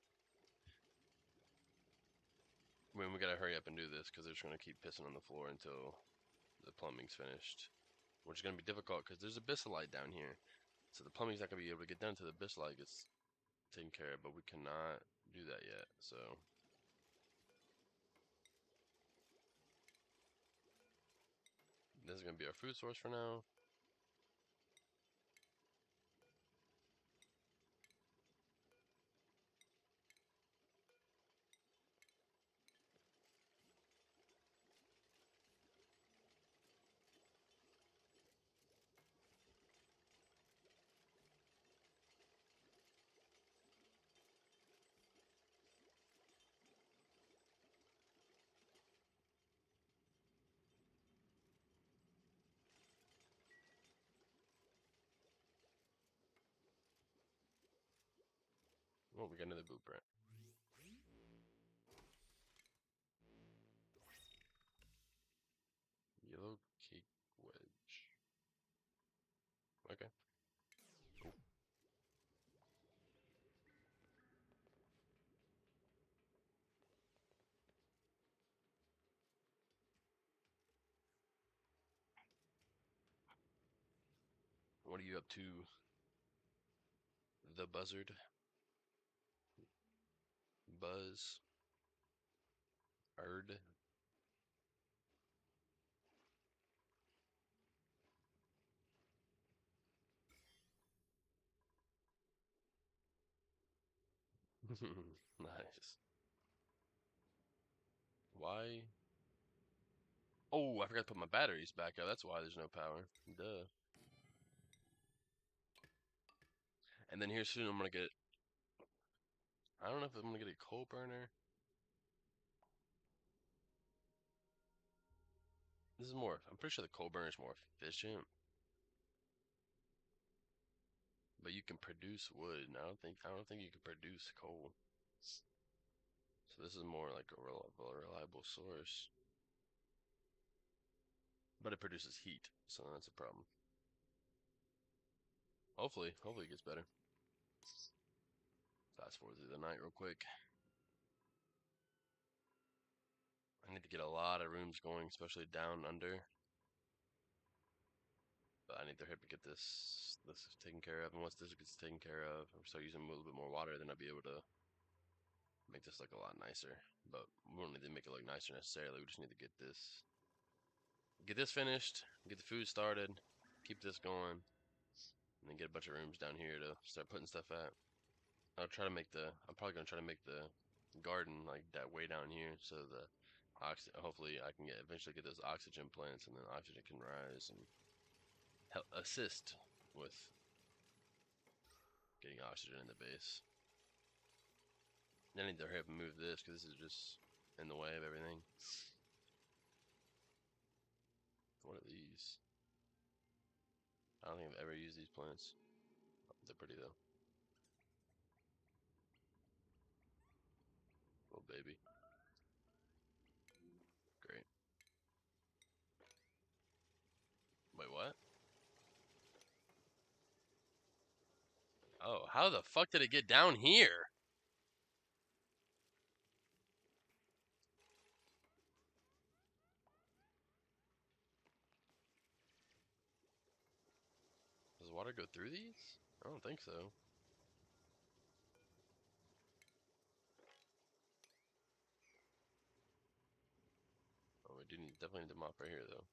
Speaker 1: we gotta hurry up and do this because they're just gonna keep pissing on the floor until the plumbing's finished, which is gonna be difficult because there's a Bissolite down here, so the plumbing's not gonna be able to get down to the Bissolite gets taken care of, but we cannot do that yet. So this is gonna be our food source for now. Oh, we got another blueprint. Yellow cake wedge. Okay. Cool. What are you up to, the buzzard? Buzz? Erd? Nice. Why? Oh, I forgot to put my batteries back up. That's why there's no power. Duh. And then here soon I'm gonna get, I don't know if I'm gonna get a coal burner. This is more, I'm pretty sure the coal burner is more efficient. But you can produce wood, and I don't think you can produce coal. So this is more like a reliable source. But it produces heat, so that's a problem. Hopefully it gets better. Fast forward through the night real quick. I need to get a lot of rooms going, especially down under. But I need to hurry up and get this taken care of. And once this gets taken care of, and we start using a little bit more water, then I'll be able to make this look a lot nicer. But we don't need to make it look nicer necessarily. We just need to get this finished, get the food started, keep this going, and then get a bunch of rooms down here to start putting stuff at. I'm probably gonna try to make the garden like that way down here, so the hopefully I can eventually get those oxygen plants, and then oxygen can rise and help assist with getting oxygen in the base. Then I need to hurry up and move this because this is just in the way of everything. What are these? I don't think I've ever used these plants. They're pretty though. Little baby. Great. Wait, what? Oh, how the fuck did it get down here? Does water go through these? I don't think so. Oh, we do definitely need to mop right here though.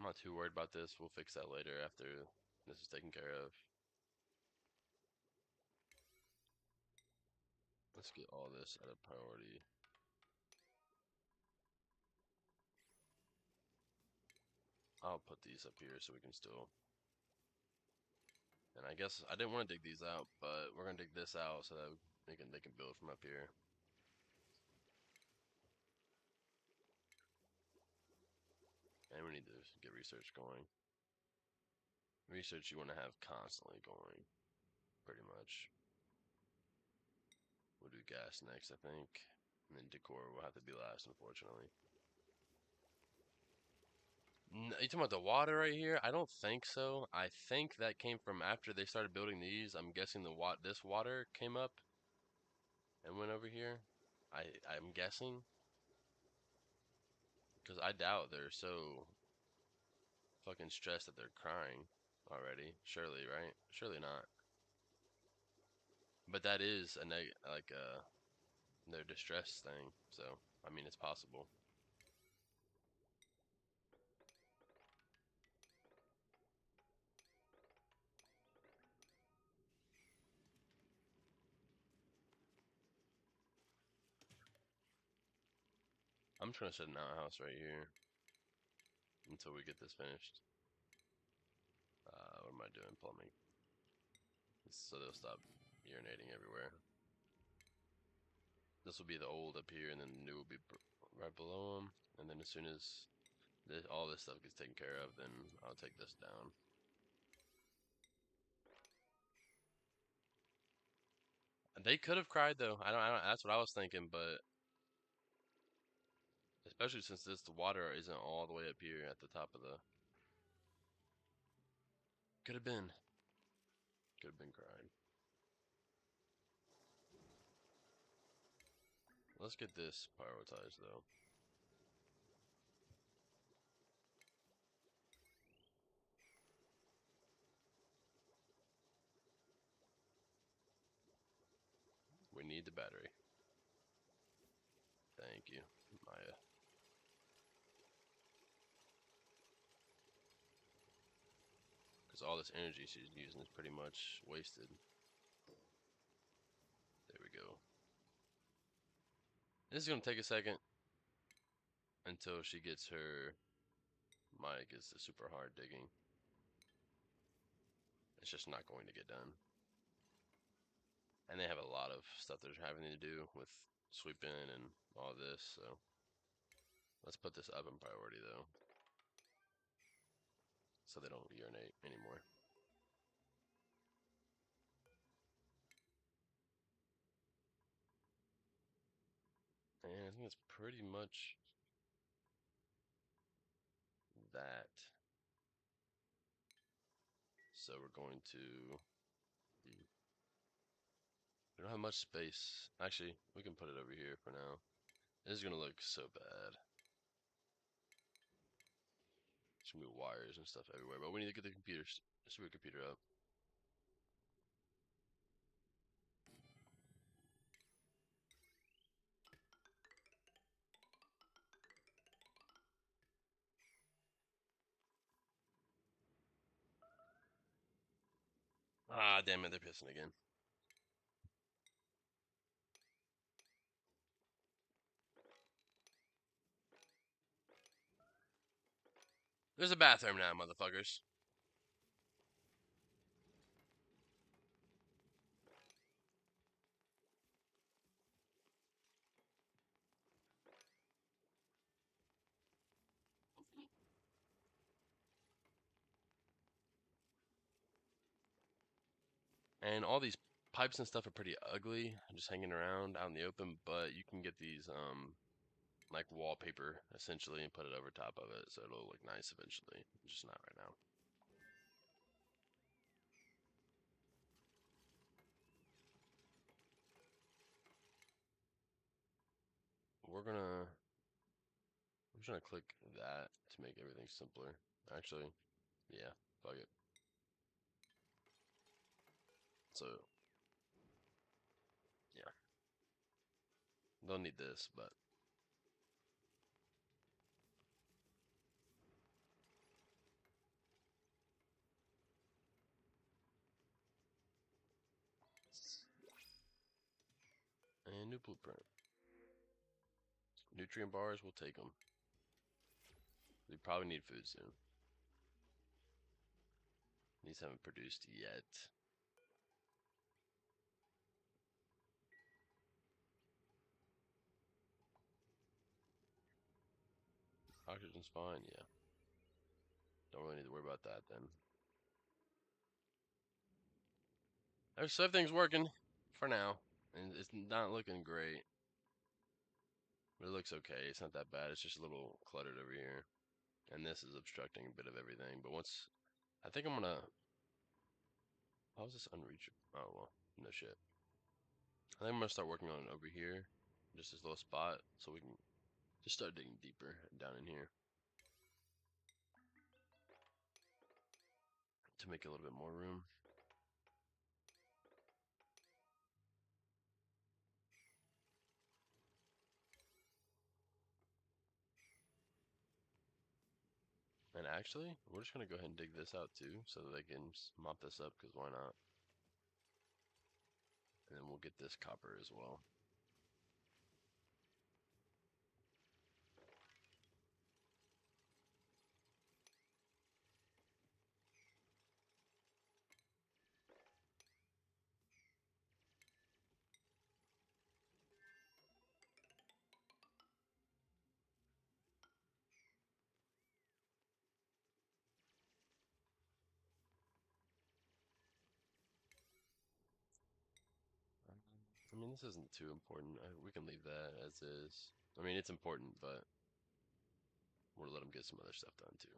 Speaker 1: I'm not too worried about this. We'll fix that later after this is taken care of. Let's get all this at a priority. I'll put these up here so we can still. And I guess I didn't want to dig these out, but we're gonna dig this out so that they can build from up here. And we need to get research going. Research you want to have constantly going, pretty much. We'll do gas next, I think. And then decor will have to be last, unfortunately. You talking about the water right here? I don't think so. I think that came from after they started building these. I'm guessing this water came up and went over here. I'm guessing. Because I doubt they're so fucking stressed that they're crying already. Surely, right? Surely not. But that is their distress thing. So, I mean, it's possible. I'm trying to set an outhouse right here until we get this finished. What am I doing? Plumbing. So they'll stop urinating everywhere. This will be the old up here, and then the new will be right below them. And then as soon as all this stuff gets taken care of, then I'll take this down. They could have cried though. I don't. That's what I was thinking, but especially since the water isn't all the way up here at the top of the. Could have been. Could have been crying. Let's get this prioritized though. We need the battery. Thank you, Maya. Because all this energy she's using is pretty much wasted. There we go. This is going to take a second until she gets her. Maya gets the super hard digging. It's just not going to get done. And they have a lot of stuff they're having to do with sweeping and all this, so let's put this up in priority though, so they don't urinate anymore. And I think that's pretty much that. So we're going to. We don't have much space. Actually, we can put it over here for now. This is gonna look so bad. There's gonna be wires and stuff everywhere, but we need to get the supercomputer up. Ah, damn it, they're pissing again. There's a bathroom now, motherfuckers. And all these pipes and stuff are pretty ugly, just hanging around out in the open, but you can get these like wallpaper essentially and put it over top of it so it'll look nice eventually. Just not right now. I'm just gonna click that to make everything simpler. Actually, yeah, fuck it. So yeah, they'll need this, but And new blueprint. Nutrient bars, we'll take them. We probably need food soon. These haven't produced yet. Oxygen's fine, yeah. Don't really need to worry about that then. So everything's working for now. And it's not looking great. But it looks okay. It's not that bad. It's just a little cluttered over here. And this is obstructing a bit of everything. But once... I think I'm gonna... How is this unreachable? Oh, well. No shit. I think I'm gonna start working on it over here. Just this little spot. So we can just start digging deeper down in here. To make a little bit more room. And actually, we're just gonna go ahead and dig this out too, so that they can mop this up, because why not? And then we'll get this copper as well. I mean, this isn't too important. We can leave that as is. I mean, it's important, but we'll let them get some other stuff done too.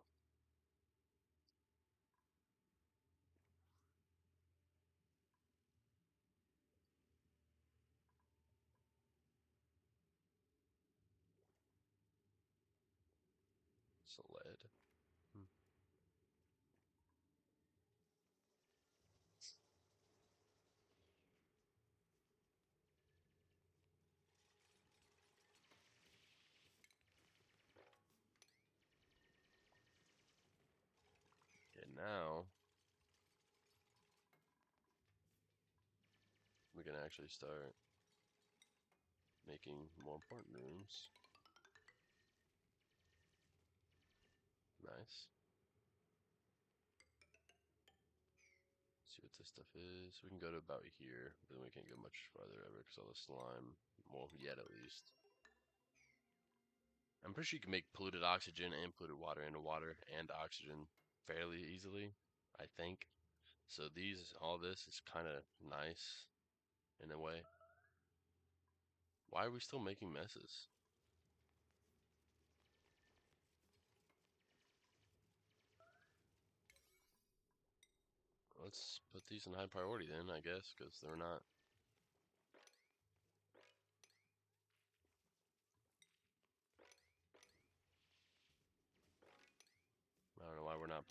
Speaker 1: So lead. Okay, now we can actually start making more important rooms. Nice. See what this stuff is. We can go to about here, but then we can't go much farther ever because all the slime. Well, yet at least. I'm pretty sure you can make polluted oxygen and polluted water into water and oxygen fairly easily, I think. So all this is kind of nice in a way. Why are we still making messes? Let's put these in high priority then, I guess, because they're not. I don't know why we're not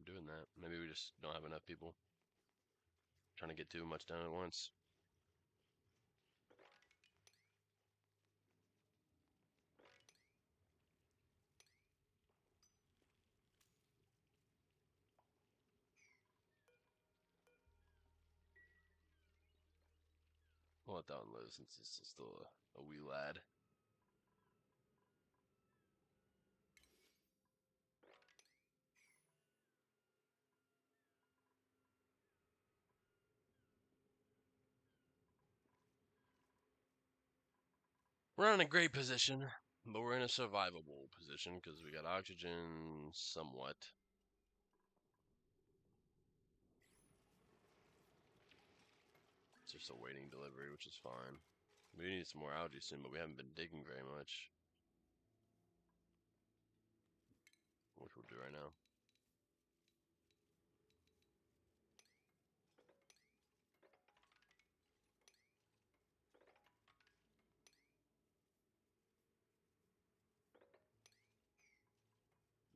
Speaker 1: doing that. Maybe we just don't have enough people trying to get too much done at once. We'll let that one live since he's still a wee lad. We're not in a great position, but we're in a survivable position because we got oxygen somewhat. It's just a waiting delivery, which is fine. We need some more algae soon, but we haven't been digging very much. Which we'll do right now.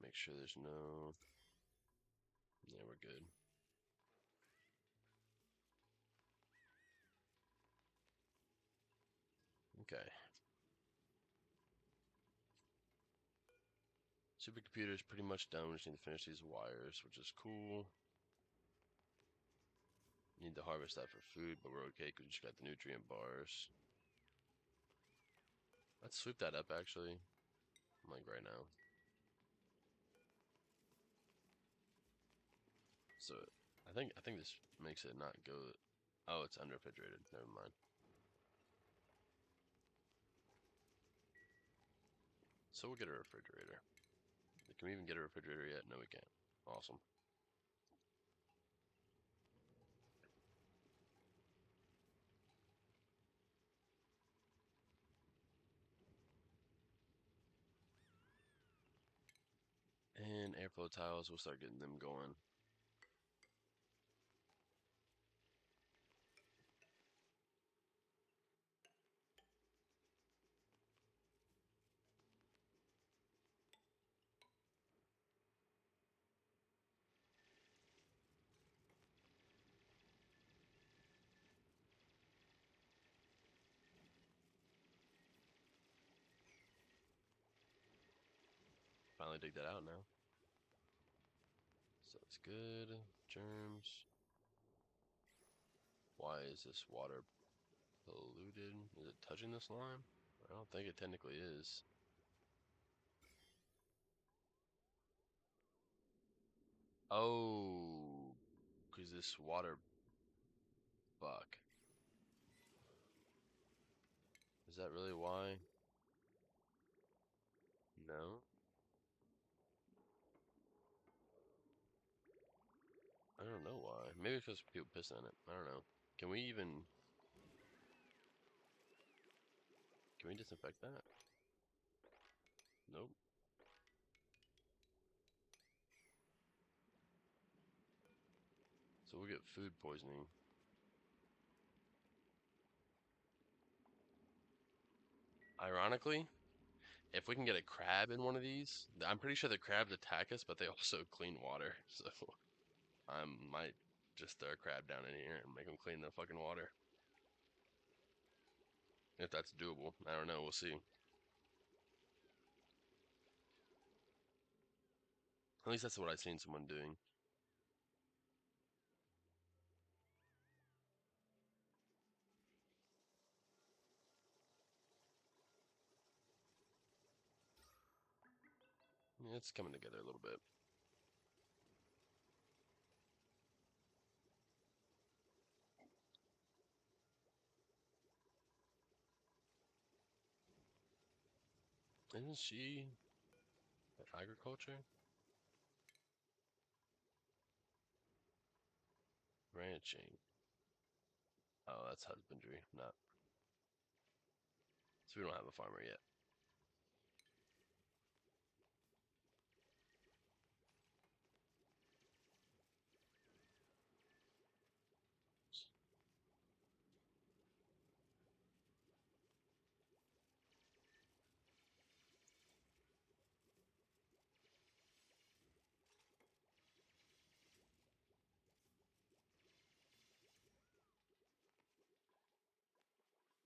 Speaker 1: Make sure there's no... Yeah, we're good. Okay. Supercomputer's pretty much done. We just need to finish these wires, which is cool. Need to harvest that for food, but we're okay because we just got the nutrient bars. Let's sweep that up actually. Like right now. So I think this makes it not go. Oh, it's unrefrigerated. Never mind. So we'll get a refrigerator. Can we even get a refrigerator yet? No, we can't. Awesome. And airflow tiles, we'll start getting them going. Finally dig that out now. So it's good. Germs. Why is this water polluted? Is it touching the slime? I don't think it technically is. Oh, because this water buck. Is that really why? No. I don't know why. Maybe because people piss on it. I don't know. Can we even... Can we disinfect that? Nope. So we'll get food poisoning. Ironically, if we can get a crab in one of these, I'm pretty sure the crabs attack us, but they also clean water. So I might just throw a crab down in here and make them clean the fucking water. If that's doable. I don't know. We'll see. At least that's what I've seen someone doing. Yeah, it's coming together a little bit. Isn't she agriculture? Ranching. Oh, that's husbandry. Not. So we don't have a farmer yet.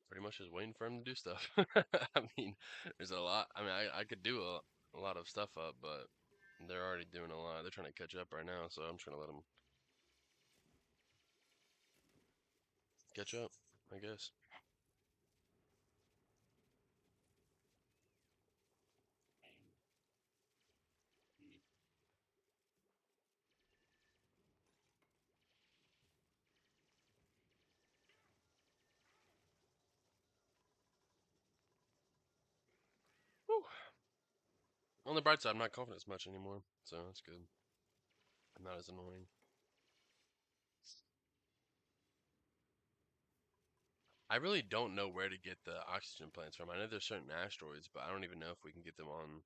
Speaker 1: Pretty much just waiting for him to do stuff. I mean, there's a lot. I mean, I could do a lot of stuff up, but they're already doing a lot. They're trying to catch up right now, so I'm trying to let them catch up, I guess. Whew. On the bright side, I'm not coughing as much anymore, so that's good. I'm not as annoying. I really don't know where to get the oxygen plants from. I know there's certain asteroids, but I don't even know if we can get them on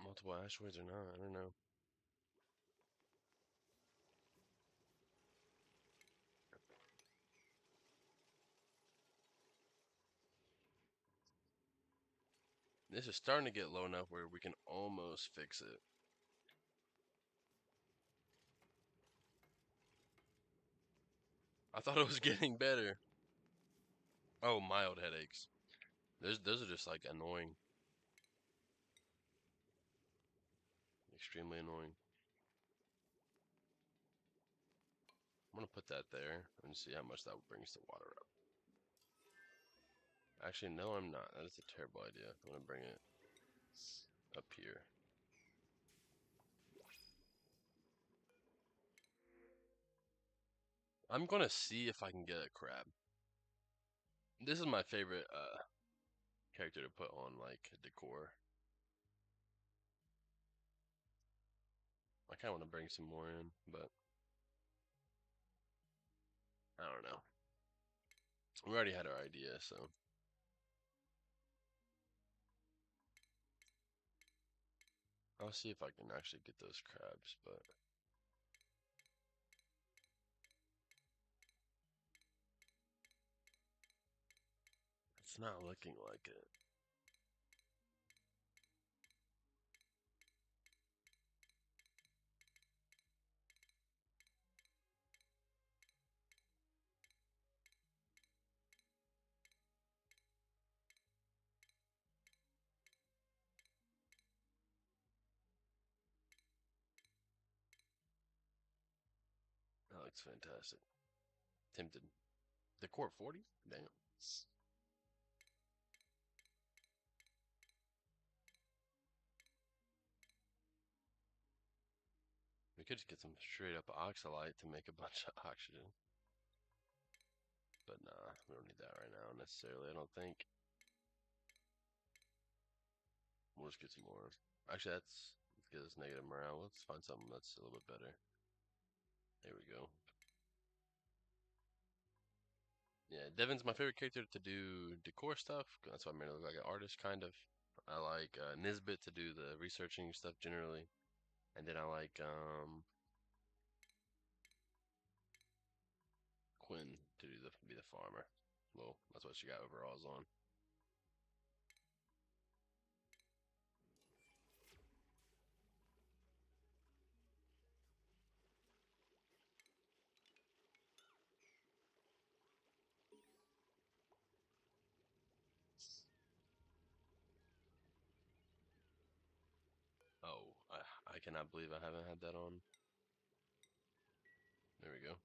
Speaker 1: multiple asteroids or not. I don't know. This is starting to get low enough where we can almost fix it. I thought it was getting better. Oh, mild headaches. Those are just like annoying. Extremely annoying. I'm gonna put that there and see how much that brings the water up. Actually, no, I'm not. That is a terrible idea. I'm gonna bring it up here. I'm gonna see if I can get a crab. This is my favorite character to put on like decor. I kind of want to bring some more in, but I don't know. We already had our idea, so I'll see if I can actually get those crabs, but it's not looking like it. That looks fantastic. Tempted. Decor 40? Damn. We could just get some straight up oxalite to make a bunch of oxygen. But nah, we don't need that right now necessarily, I don't think. We'll just get some more. Actually, let's get us negative morale. Let's find something that's a little bit better. There we go. Yeah, Devin's my favorite character to do decor stuff. That's why I made him look like an artist, kind of. I like Nisbet to do the researching stuff generally. And then I like Quinn to do be the farmer. Well, that's what she got overalls on. Oh, I cannot believe I haven't had that on. There we go.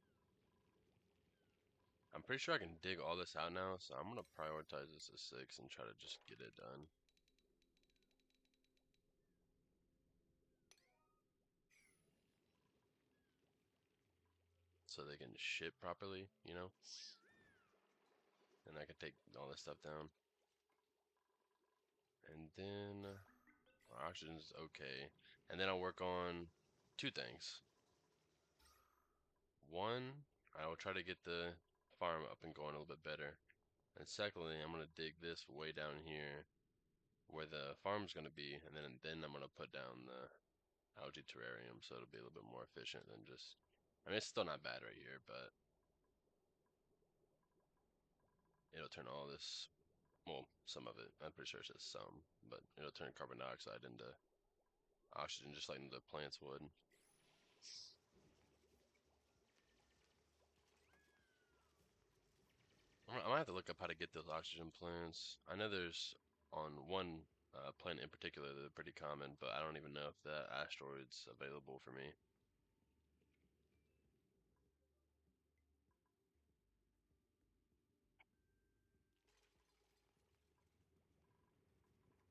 Speaker 1: I'm pretty sure I can dig all this out now, so I'm gonna prioritize this as 6 and try to just get it done. So they can ship properly, you know? And I can take all this stuff down. And then our oxygen's okay. And then I'll work on 2 things. One, I will try to get the farm up and going a little bit better. And secondly, I'm gonna dig this way down here where the farm's gonna be, and then I'm gonna put down the algae terrarium so it'll be a little bit more efficient than just. I mean, it's still not bad right here, but it'll turn all this. Well, some of it. I'm pretty sure it says some, but it'll turn carbon dioxide into oxygen just like the plants would. I'm gonna have to look up how to get those oxygen plants. I know there's on one planet in particular that are pretty common, but I don't even know if that asteroid's available for me.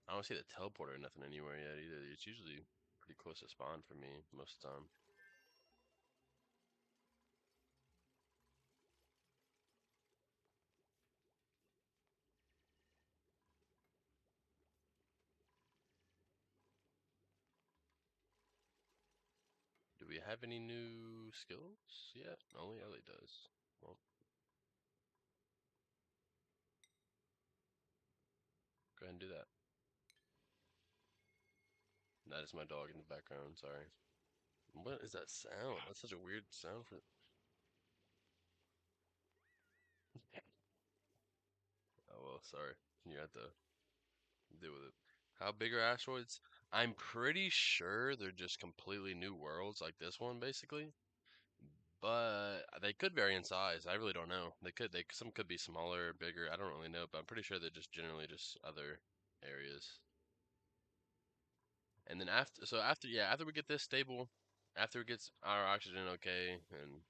Speaker 1: I don't see the teleporter or nothing anywhere yet either. It's usually pretty close to spawn for me most of the time. Do we have any new skills yet? Only Ellie does. Well, go ahead and do that. That is my dog in the background, sorry. What is that sound? That's such a weird sound for. Oh well, sorry. You have to deal with it. How big are asteroids? I'm pretty sure they're just completely new worlds like this one, basically. But they could vary in size. I really don't know. Some could be smaller, bigger. I don't really know, but I'm pretty sure they're just generally just other areas. And then after we get this stable, after we get our oxygen okay and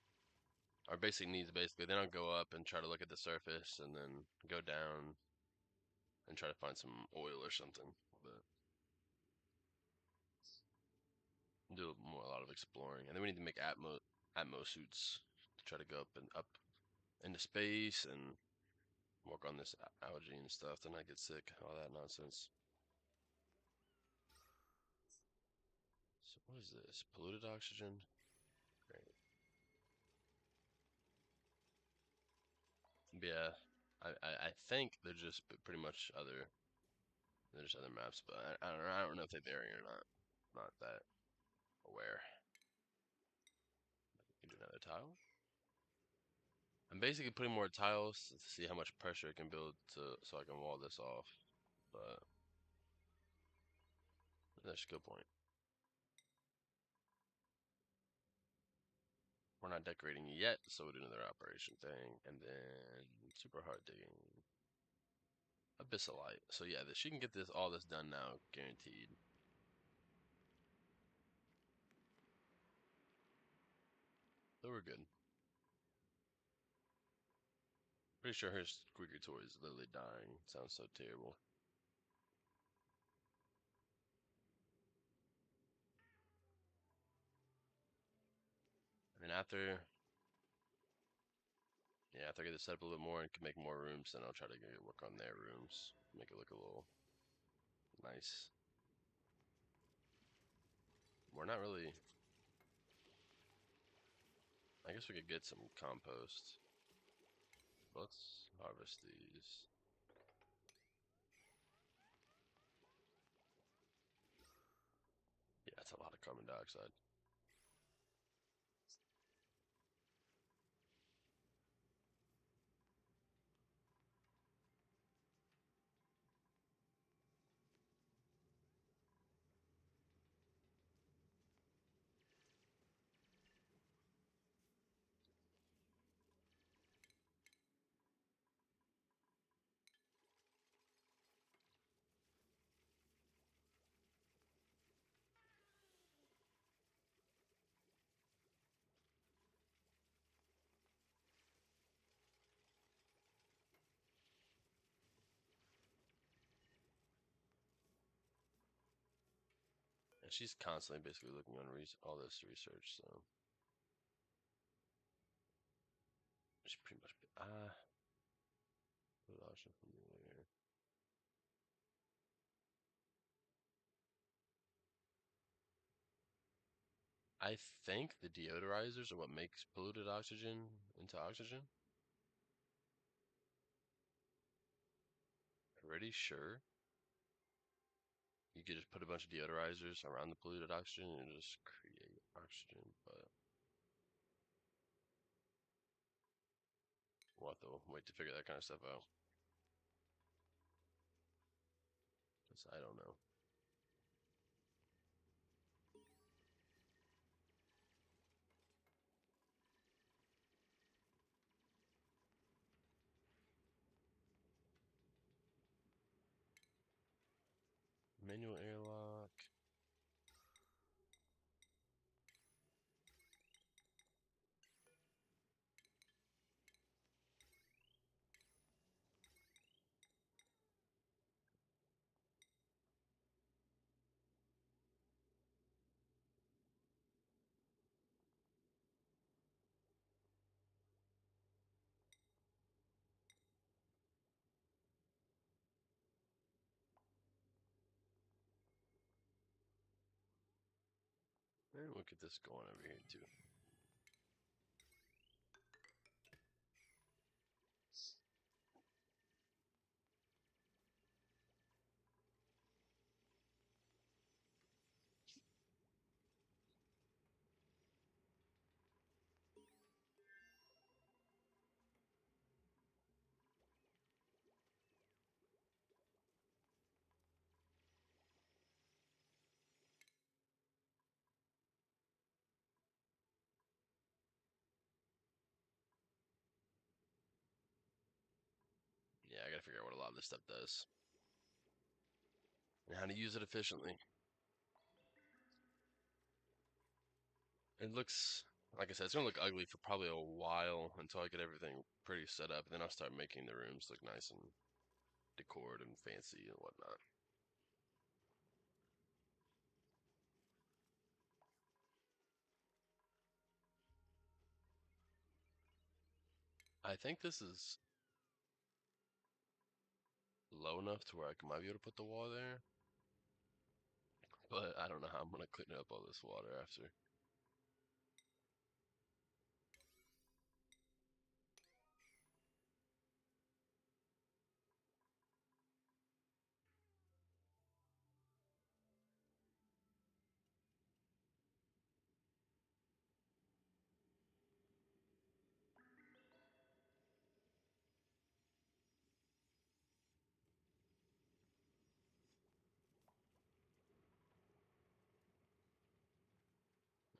Speaker 1: our basic needs basically, then I'll go up and try to look at the surface and then go down and try to find some oil or something. But do a lot of exploring, and then we need to make Atmo suits to try to go up into space and work on this algae and stuff to not get sick, all that nonsense. So what is this? Polluted oxygen? Great. But yeah, I think they're just pretty much other maps, but I don't know if they vary or not. Not that aware. Can do another tile. I'm basically putting more tiles to see how much pressure it can build so I can wall this off. But that's a good point. We're not decorating yet, so we'll do another operation thing, and then super hard digging. Abyssalite. So yeah, she can get all this done now, guaranteed. So we're good. Pretty sure her squeaker toy is literally dying. Sounds so terrible. And after Yeah, after I get this set up a little bit more and can make more rooms, then I'll try to work on their rooms. Make it look a little nice. We're not really... I guess we could get some compost. Let's harvest these. Yeah, that's a lot of carbon dioxide. And she's constantly basically looking on all this research, so... She pretty much... What option from here? I think the deodorizers are what makes polluted oxygen into oxygen. Pretty sure. You could just put a bunch of deodorizers around the polluted oxygen and just create oxygen, but we'll have to wait to figure that kind of stuff out. Because I don't know. Manual airlock. And we'll get this going over here too. Yeah, I gotta figure out what a lot of this stuff does. And how to use it efficiently. It looks, like I said, it's gonna look ugly for probably a while until I get everything pretty set up. Then I'll start making the rooms look nice and decor and fancy and whatnot. I think this is low enough to where I might be able to put the wall there, but I don't know how I'm gonna clean up all this water after.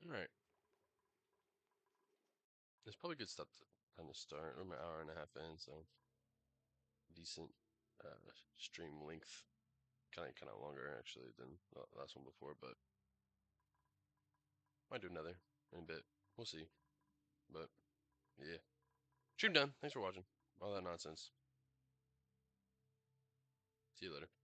Speaker 1: All right, it's probably good stuff to kind of start. I'm an hour and a half in, so decent stream length. Kind of longer actually than the last one before, but might do another in a bit. We'll see. But yeah, stream done. Thanks for watching. All that nonsense. See you later.